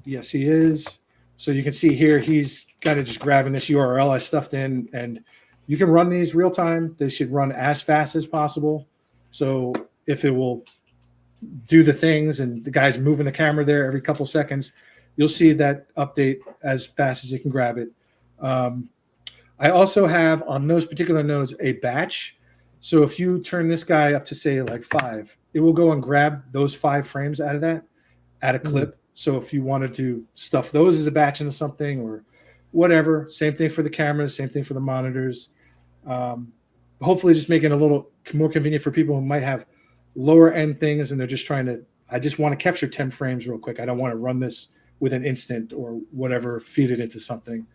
Yes, he is. So you can see here, he's kind of just grabbing this URL I stuffed in, and you can run these real time. They should run as fast as possible. So if it will do the things and the guy's moving the camera there every couple seconds, you'll see that update as fast as you can grab it. I also have on those particular nodes a batch. So if you turn this guy up to say like 5, it will go and grab those 5 frames out of that, add a clip. So if you wanted to stuff those as a batch into something or whatever, same thing for the cameras, same thing for the monitors. Hopefully just making it a little more convenient for people who might have lower end things and they're just trying to I just want to capture 10 frames real quick. I don't want to run this with an instant or whatever, feed it into something.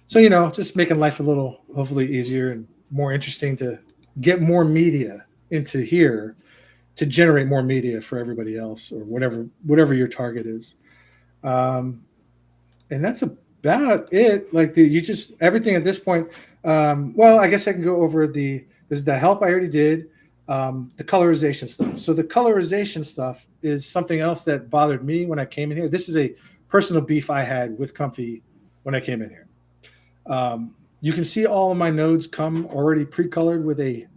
So, just making life a little, hopefully, easier and more interesting to get more media into here to generate more media for everybody else or whatever your target is. And that's about it. Like everything at this point. Well, I guess I can go over there's the help I already did, the colorization stuff. So the colorization stuff is something else that bothered me when I came in here. This is a personal beef I had with Comfy when I came in here. You can see all of my nodes come already pre-colored with a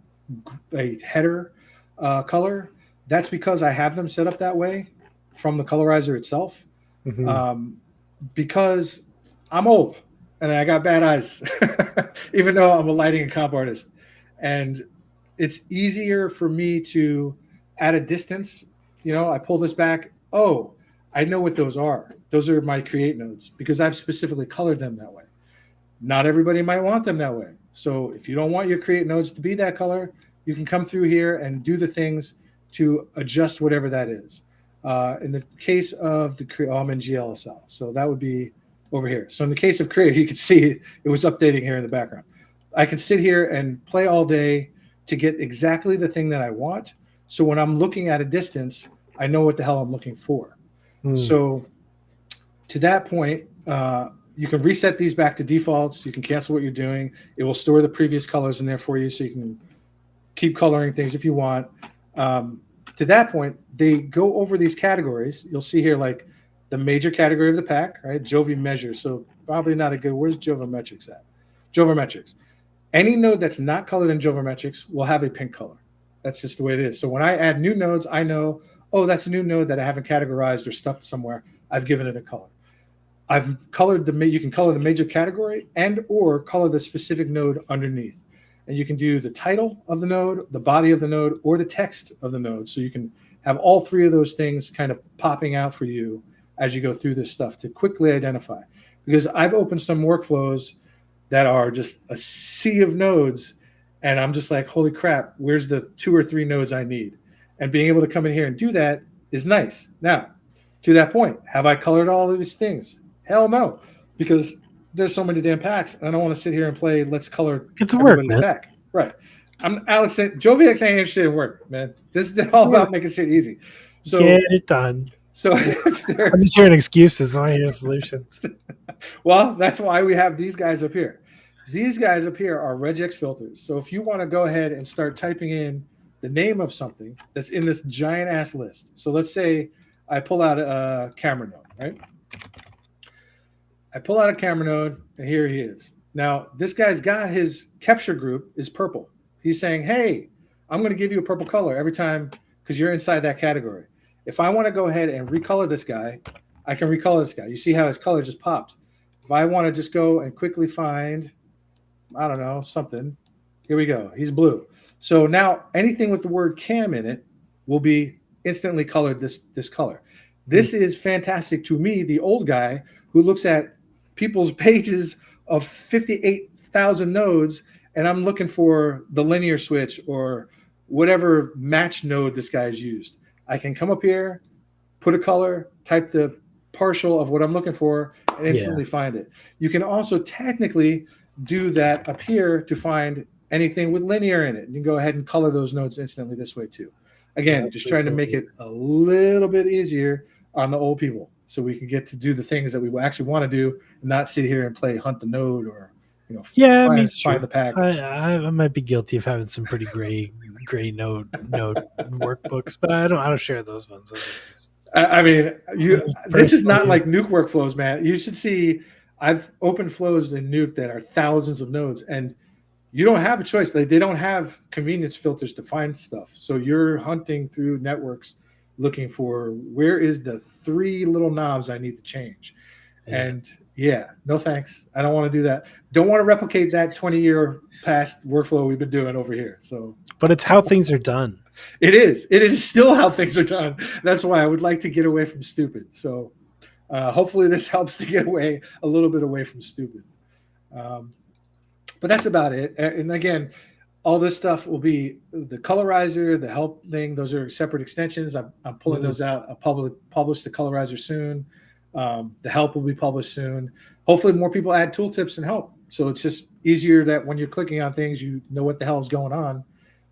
header color. That's because I have them set up that way from the colorizer itself. Because I'm old and I got bad eyes, even though I'm a lighting and comp artist. And it's easier for me to, at a distance, I pull this back. Oh, I know what those are. Those are my create nodes because I've specifically colored them that way. Not everybody might want them that way. So if you don't want your create nodes to be that color, you can come through here and do the things to adjust whatever that is. In the case of I'm in GLSL, so that would be over here. So in the case of create, you can see it was updating here in the background. I can sit here and play all day to get exactly the thing that I want. So when I'm looking at a distance, I know what the hell I'm looking for. So to that point, you can reset these back to defaults. You can cancel what you're doing. It will store the previous colors in there for you so you can keep coloring things if you want. To that point, they go over these categories. You'll see here like the major category of the pack, right? Jovimetrix. So probably not a good, where's Jovimetrix at? Jovimetrix. Any node that's not colored in Jovimetrix will have a pink color. That's just the way it is. So when I add new nodes, I know, oh, that's a new node that I haven't categorized or stuffed somewhere. I've given it a color. I've colored you can color the major category and or color the specific node underneath. And you can do the title of the node, the body of the node, or the text of the node. So you can have all three of those things kind of popping out for you as you go through this stuff to quickly identify. Because I've opened some workflows that are just a sea of nodes, and I'm just like, holy crap, where's the 2 or 3 nodes I need? And being able to come in here and do that is nice. Now, to that point, have I colored all of these things? Hell no, because there's so many damn packs, and I don't want to sit here and play let's color everybody's pack. Right. I'm Alex. Joviex ain't interested in work, man. This is all about making shit easy. So get it done. So I'm just hearing excuses. I hear solutions. Well, that's why we have these guys up here. These guys up here are regex filters. So if you want to go ahead and start typing in the name of something that's in this giant ass list. So let's say I pull out a camera node, right? I pull out a camera node, and here he is. Now, this guy's got his capture group is purple. He's saying, hey, I'm going to give you a purple color every time because you're inside that category. If I want to go ahead and recolor this guy, I can recolor this guy. You see how his color just popped. If I want to just go and quickly find, I don't know, something, here we go. He's blue. So now anything with the word cam in it will be instantly colored this color. This is fantastic to me, the old guy who looks at people's pages of 58,000 nodes, and I'm looking for the linear switch or whatever match node this guy's used. I can come up here, put a color, type the partial of what I'm looking for, and instantly find it. You can also technically do that up here to find anything with linear in it. You can go ahead and color those nodes instantly this way too. Again, just trying to make it a little bit easier on the old people so we can get to do the things that we actually want to do and not sit here and play hunt the node or find the pack. I might be guilty of having some pretty gray node workbooks, but I don't share those ones. I mean, this is not like Nuke workflows, man. You should see. I've opened flows in Nuke that are thousands of nodes, and you don't have a choice. They don't have convenience filters to find stuff, so you're hunting through networks looking for where is the 3 little knobs I need to change. And no thanks. I don't want to do that. Don't want to replicate that 20-year past workflow we've been doing over here. So, but it's how things are done. It is. It is still how things are done. That's why I would like to get away from stupid. So hopefully this helps to get a little bit away from stupid. But that's about it. And again, all this stuff will be the colorizer, the help thing. Those are separate extensions. I'm pulling those out. I'll publish the colorizer soon. The help will be published soon. Hopefully more people add tooltips and help. So it's just easier that when you're clicking on things, you know what the hell is going on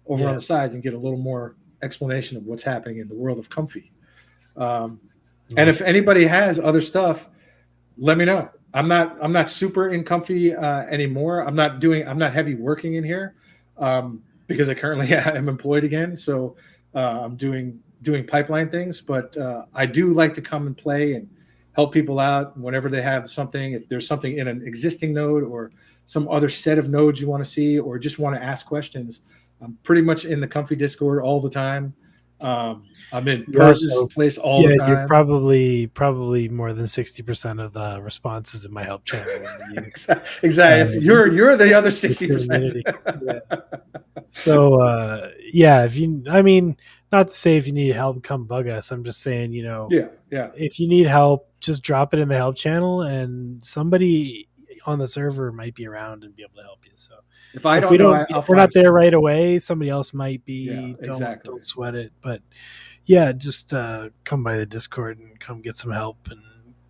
over on the side and get a little more explanation of what's happening in the world of Comfy. And if anybody has other stuff, let me know. I'm not super in Comfy anymore. I'm not heavy working in here because I currently am employed again. So I'm doing pipeline things, but I do like to come and play and help people out whenever they have something. If there's something in an existing node or some other set of nodes you want to see, or just want to ask questions, I'm pretty much in the Comfy Discord all the time. I'm in Burge's place all the time. You're probably more than 60% of the responses in my help channel. Exactly. You're the other 60%. So if you, I mean, not to say if you need help, come bug us. I'm just saying, if you need help, just drop it in the help channel, and somebody on the server might be around and be able to help you. So if we're not there right away, somebody else might be. Yeah, exactly. Don't sweat it. But yeah, just come by the Discord and come get some help. And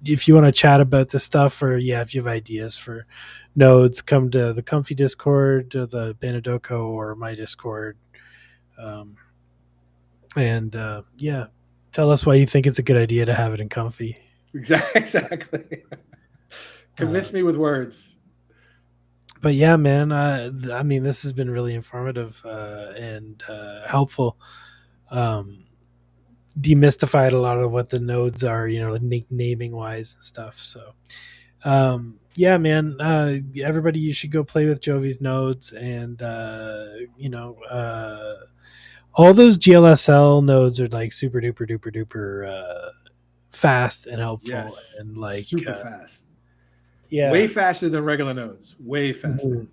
if you want to chat about this stuff, or if you have ideas for nodes, come to the Comfy Discord, or the Banadoko, or my Discord. Tell us why you think it's a good idea to have it in Comfy. Exactly. Convince me with words. But yeah, man, I mean, this has been really informative and helpful. Demystified a lot of what the nodes are, naming wise and stuff. So, yeah, man, everybody, you should go play with Jovi's nodes, and all those GLSL nodes are like super duper duper duper fast and helpful, and like super fast. Yeah, way faster than regular nodes. Way faster. Mm-hmm.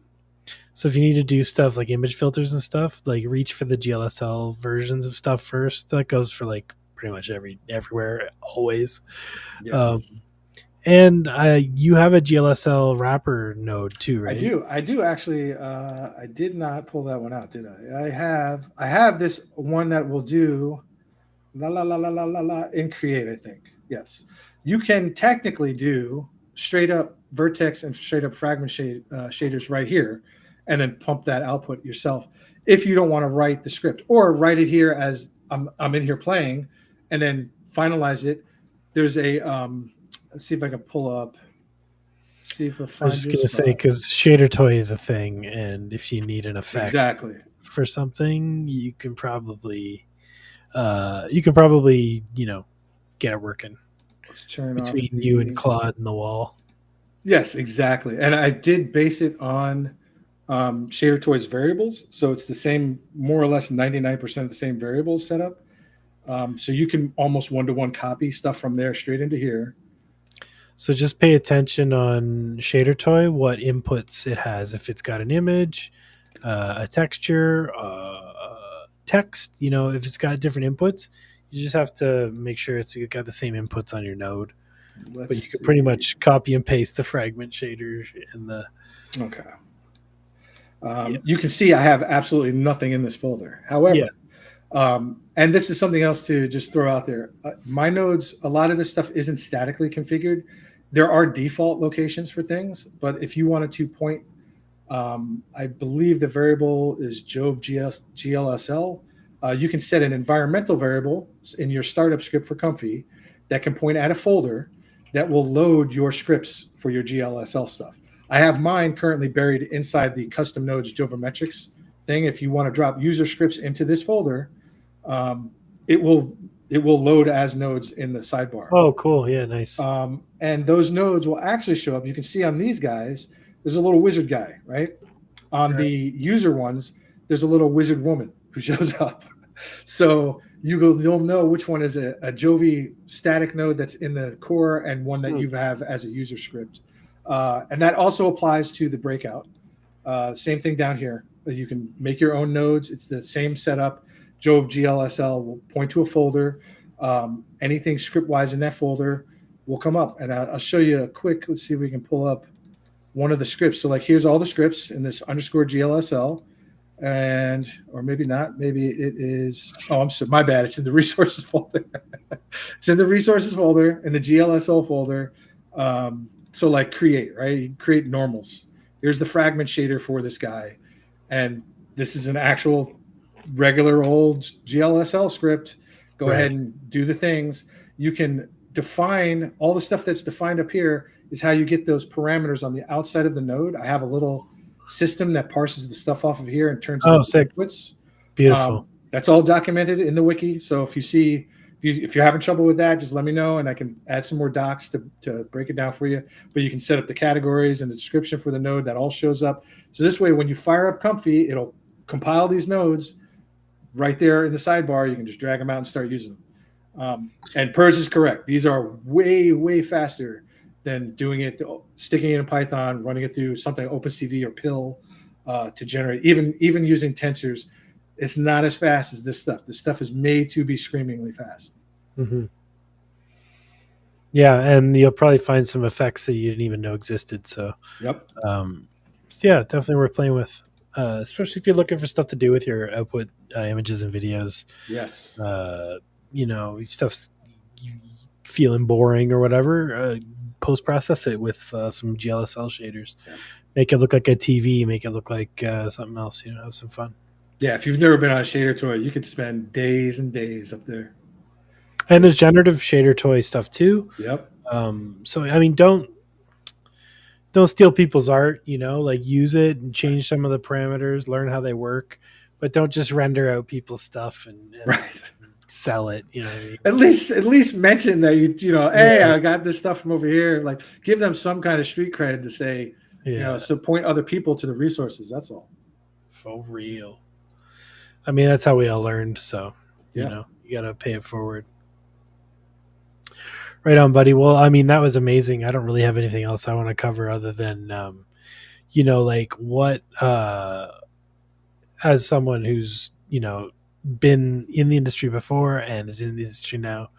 So if you need to do stuff like image filters and stuff, like reach for the GLSL versions of stuff first. That goes for like pretty much everywhere, always. Yes. And you have a GLSL wrapper node too, right? I do actually. I did not pull that one out, did I? I have this one that will do in Create, I think. Yes. You can technically do straight up vertex and straight up fragment shaders right here, and then pump that output yourself if you don't want to write the script, or write it here as I'm in here playing, and then finalize it. There's a let's see if I can pull up. See if I find. I was just gonna say, because Shadertoy is a thing, and if you need an effect for something, you can probably get it working. Let's turn between you and Claude and the wall. Yes, exactly. And I did base it on Shadertoy's variables, so it's the same, more or less 99% of the same variables set up. So you can almost one-to-one copy stuff from there straight into here. So just pay attention on Shadertoy, what inputs it has. If it's got an image, a texture, text, if it's got different inputs, you just have to make sure it's got the same inputs on your node. But you can pretty much copy and paste the fragment shader in the... Okay. You can see I have absolutely nothing in this folder. However, and this is something else to just throw out there. My nodes, a lot of this stuff isn't statically configured. There are default locations for things, but if you wanted to point, I believe the variable is GLSL. You can set an environmental variable in your startup script for Comfy that can point at a folder that will load your scripts for your GLSL stuff. I have mine currently buried inside the custom nodes Jovimetrix thing. If you want to drop user scripts into this folder, it will load as nodes in the sidebar. Oh, cool. Yeah, nice. And those nodes will actually show up. You can see on these guys, there's a little wizard guy, right? On the user ones, there's a little wizard woman who shows up. So you'll know which one is a Jovi static node that's in the core and one that you have as a user script. And that also applies to the Breakout. Same thing down here. You can make your own nodes. It's the same setup. Jove GLSL will point to a folder. Anything script-wise in that folder will come up. And I'll show you a quick, let's see if we can pull up one of the scripts. So like here's all the scripts in this _GLSL. and or maybe not. Maybe it is. Oh, I'm sorry. My bad. It's in the resources folder. It's in the resources folder in the GLSL folder. So like create, right? You create normals. Here's the fragment shader for this guy, and this is an actual regular old GLSL script. Go ahead and do the things. You can define all the stuff that's defined up here is how you get those parameters on the outside of the node. I have a little system that parses the stuff off of here and turns it into sick. inputs. Beautiful. That's all documented in the wiki. So if you see, if you're having trouble with that, just let me know and I can add some more docs to break it down for you. But you can set up the categories and the description for the node that all shows up. So this way, when you fire up Comfy, it'll compile these nodes right there in the sidebar. You can just drag them out and start using them. And PERS is correct. These are way, way faster than doing it, sticking it in Python, running it through something like OpenCV or Pill to generate. Even using tensors, it's not as fast as this stuff. This stuff is made to be screamingly fast. Mm-hmm. Yeah, and you'll probably find some effects that you didn't even know existed. So, yep. Yeah, definitely worth playing with, especially if you're looking for stuff to do with your output images and videos. Yes. Stuff's feeling boring or whatever. Post-process it with some GLSL shaders. Yeah. Make it look like a TV. Make it look like something else. Have some fun. Yeah, if you've never been on a Shadertoy, you could spend days and days up there. And there's generative Shadertoy stuff too. Yep. So I mean, don't steal people's art. Like use it and change some of the parameters, learn how they work, but don't just render out people's stuff and right. Sell it. What I mean? At least mention that hey, I got this stuff from over here. Like give them some kind of street cred to say, so point other people to the resources. That's all. For real. I mean, that's how we all learned. So, you got to pay it forward. Right on, buddy. Well, I mean, that was amazing. I don't really have anything else I want to cover other than, like what, as someone who's, been in the industry before and is in the industry now,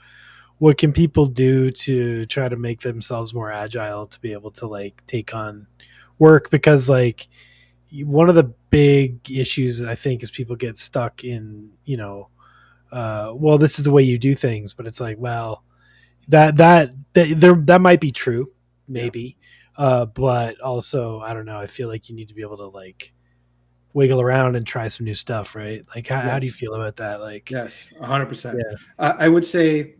what can people do to try to make themselves more agile to be able to like take on work? Because like one of the big issues I think is people get stuck in, well, this is the way you do things, but it's like, well, that might be true, maybe, but also I don't know. I feel like you need to be able to like wiggle around and try some new stuff, right? Like, how do you feel about that? Like, yes, 100%. I would say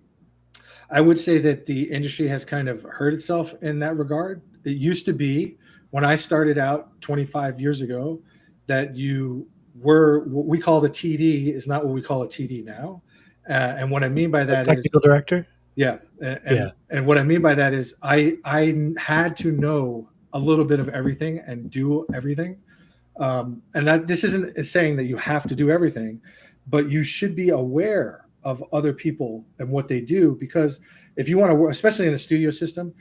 that the industry has kind of hurt itself in that regard. It used to be when I started out 25 years ago that you were what we call the TD is not what we call a TD now. And what I mean by that technical director. Yeah. And what I mean by that is I had to know a little bit of everything and do everything. And that this isn't saying that you have to do everything, but you should be aware of other people and what they do, because if you want to work, especially in a studio system,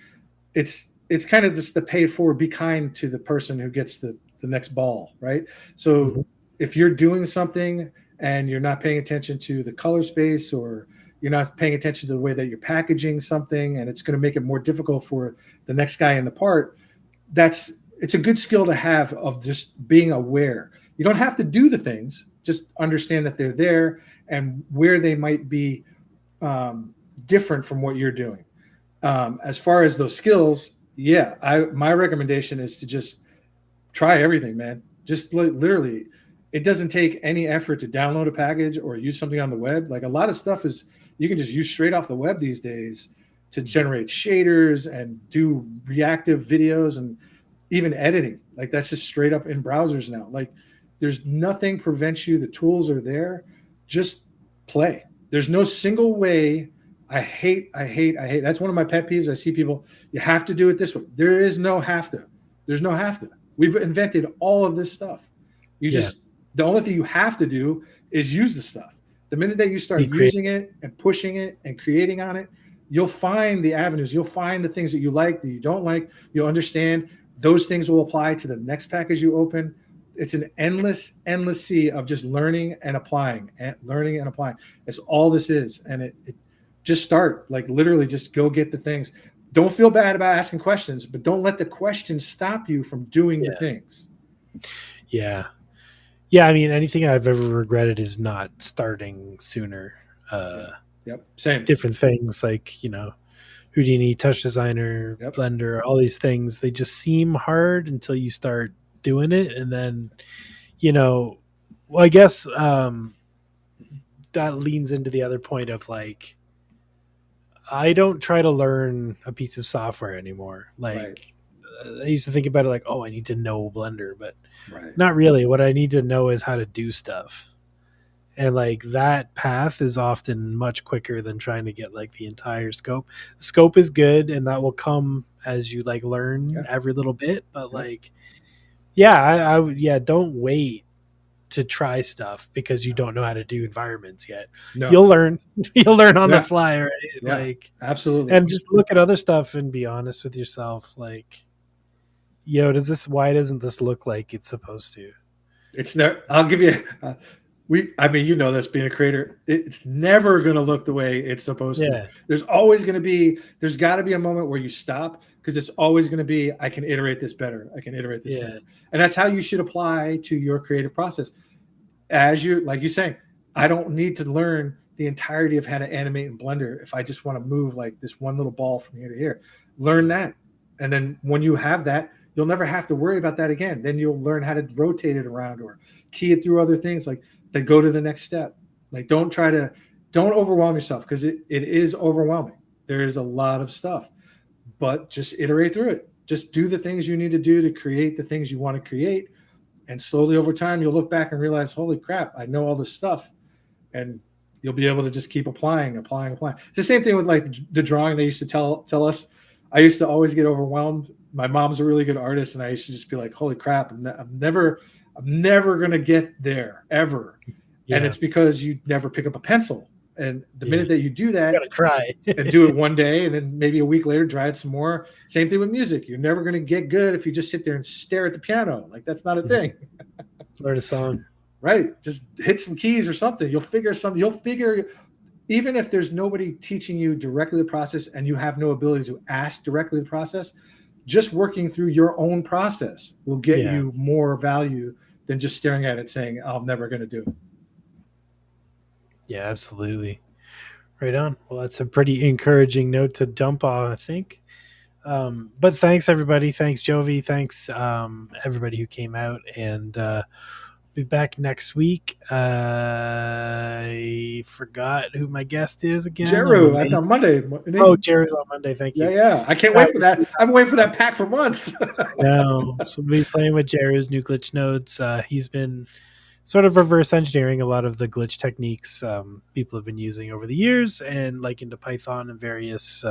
it's kind of just the pay it forward, be kind to the person who gets the next ball, right? So if you're doing something and you're not paying attention to the color space, or you're not paying attention to the way that you're packaging something, and it's going to make it more difficult for the next guy in the part, it's a good skill to have, of just being aware. You don't have to do the things, just understand that they're there and where they might be different from what you're doing. As far as those skills, my recommendation is to just try everything, man. Just literally, it doesn't take any effort to download a package or use something on the web. Like a lot of stuff is you can just use straight off the web these days to generate shaders and do reactive videos and even editing. Like that's just straight up in browsers now. Like there's nothing prevents you. The tools are there. Just play. There's no single way. I hate. That's one of my pet peeves. I see people, you have to do it this way. There is no have to. There's no have to. We've invented all of this stuff. The only thing you have to do is use the stuff. The minute that you start using it and pushing it and creating on it, you'll find the avenues. You'll find the things that you like, that you don't like. You'll understand those things will apply to the next package you open. It's an endless sea of just learning and applying, It's all this is. And it just start, like literally just go get the things. Don't feel bad about asking questions, but don't let the questions stop you from doing the things. Yeah. Yeah, I mean, anything I've ever regretted is not starting sooner. Yeah. Yep. Same. Different things like, Houdini, Touch Designer, Yep. Blender, all these things, they just seem hard until you start doing it. And then, well, I guess that leans into the other point of like, I don't try to learn a piece of software anymore. Right. Like, I used to think about it like, oh, I need to know Blender, but Right. not really. What I need to know is how to do stuff. And like that path is often much quicker than trying to get like the entire scope. The scope is good and that will come as you like learn Yeah. every little bit. But Yep. like, yeah, yeah, don't wait to try stuff because you don't know how to do environments yet. No. You'll learn. You'll learn on Yeah. the fly, right? Yeah. Like, Absolutely. and just look at other stuff and be honest with yourself. Like, why doesn't this look like it's supposed to? It's never. I'll give you. I mean, you know this, being a creator, it's never going to look the way it's supposed to. Yeah. There's got to be a moment where you stop, because it's always going to be, I can iterate this better. I can iterate this better. And that's how you should apply to your creative process. Like you're saying, I don't need to learn the entirety of how to animate in Blender if I just want to move like this one little ball from here to here. Learn that. And then when you have that, you'll never have to worry about that again. Then you'll learn how to rotate it around or key it through other things, like then go to the next step. Like don't overwhelm yourself, because it is overwhelming. There is a lot of stuff, but just iterate through it. Just do the things you need to do to create the things you want to create. And slowly over time, you'll look back and realize, holy crap, I know all this stuff. And you'll be able to just keep applying. It's the same thing with like the drawing they used to tell us. I used to always get overwhelmed. My mom's a really good artist, and I used to just be like, holy crap, I'm never going to get there ever. Yeah. And it's because you never pick up a pencil. And the minute that you do that, you gotta try and do it one day, and then maybe a week later, try it some more. Same thing with music. You're never going to get good if you just sit there and stare at the piano. Like, that's not a thing. Learn a song. Right. Just hit some keys or something. You'll figure something. Even if there's nobody teaching you directly the process and you have no ability to ask directly the process, just working through your own process will get you more value than just staring at it saying, I'm never going to do it. Yeah, absolutely. Right on. Well, that's a pretty encouraging note to jump on, I think. But thanks, everybody. Thanks, Jovi. Thanks, everybody who came out. And be back next week. I forgot who my guest is again. Jeru, I thought Monday. Jeru's on Monday. Thank you. Yeah. I can't wait for that. I've been waiting for that pack for months. No, so we'll be playing with Jeru's new glitch nodes. He's been sort of reverse engineering a lot of the glitch techniques people have been using over the years, and like into Python and various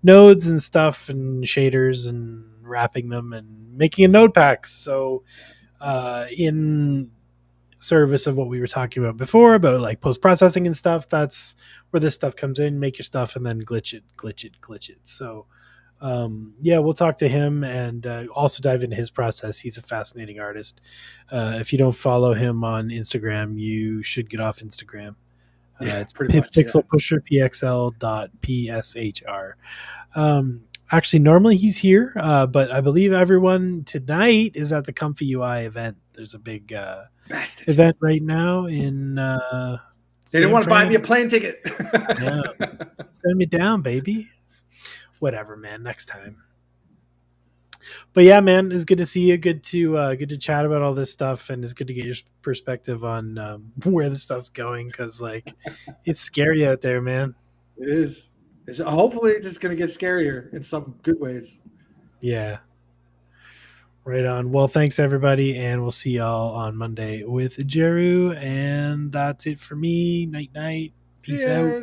nodes and stuff and shaders and wrapping them and making a node pack. So in service of what we were talking about before about like post-processing and stuff, that's where this stuff comes in. Make your stuff and then glitch it. So we'll talk to him and also dive into his process. He's a fascinating artist. If you don't follow him on Instagram, you should get off Instagram. It's Pixel Pusher, pxl.pshr. Actually, normally he's here, but I believe everyone tonight is at the ComfyUI event. There's a big event right now in they didn't want to buy me a plane ticket. Yeah. Send me down, baby. Whatever, man. Next time. But yeah, man, it's good to see you. Good to chat about all this stuff, and it's good to get your perspective on where the stuff's going, because like it's scary out there, man. It is. It's hopefully just going to get scarier in some good ways. Yeah. Right on. Well, thanks everybody, and we'll see y'all on Monday with Jeru. And that's it for me. Night. Peace out.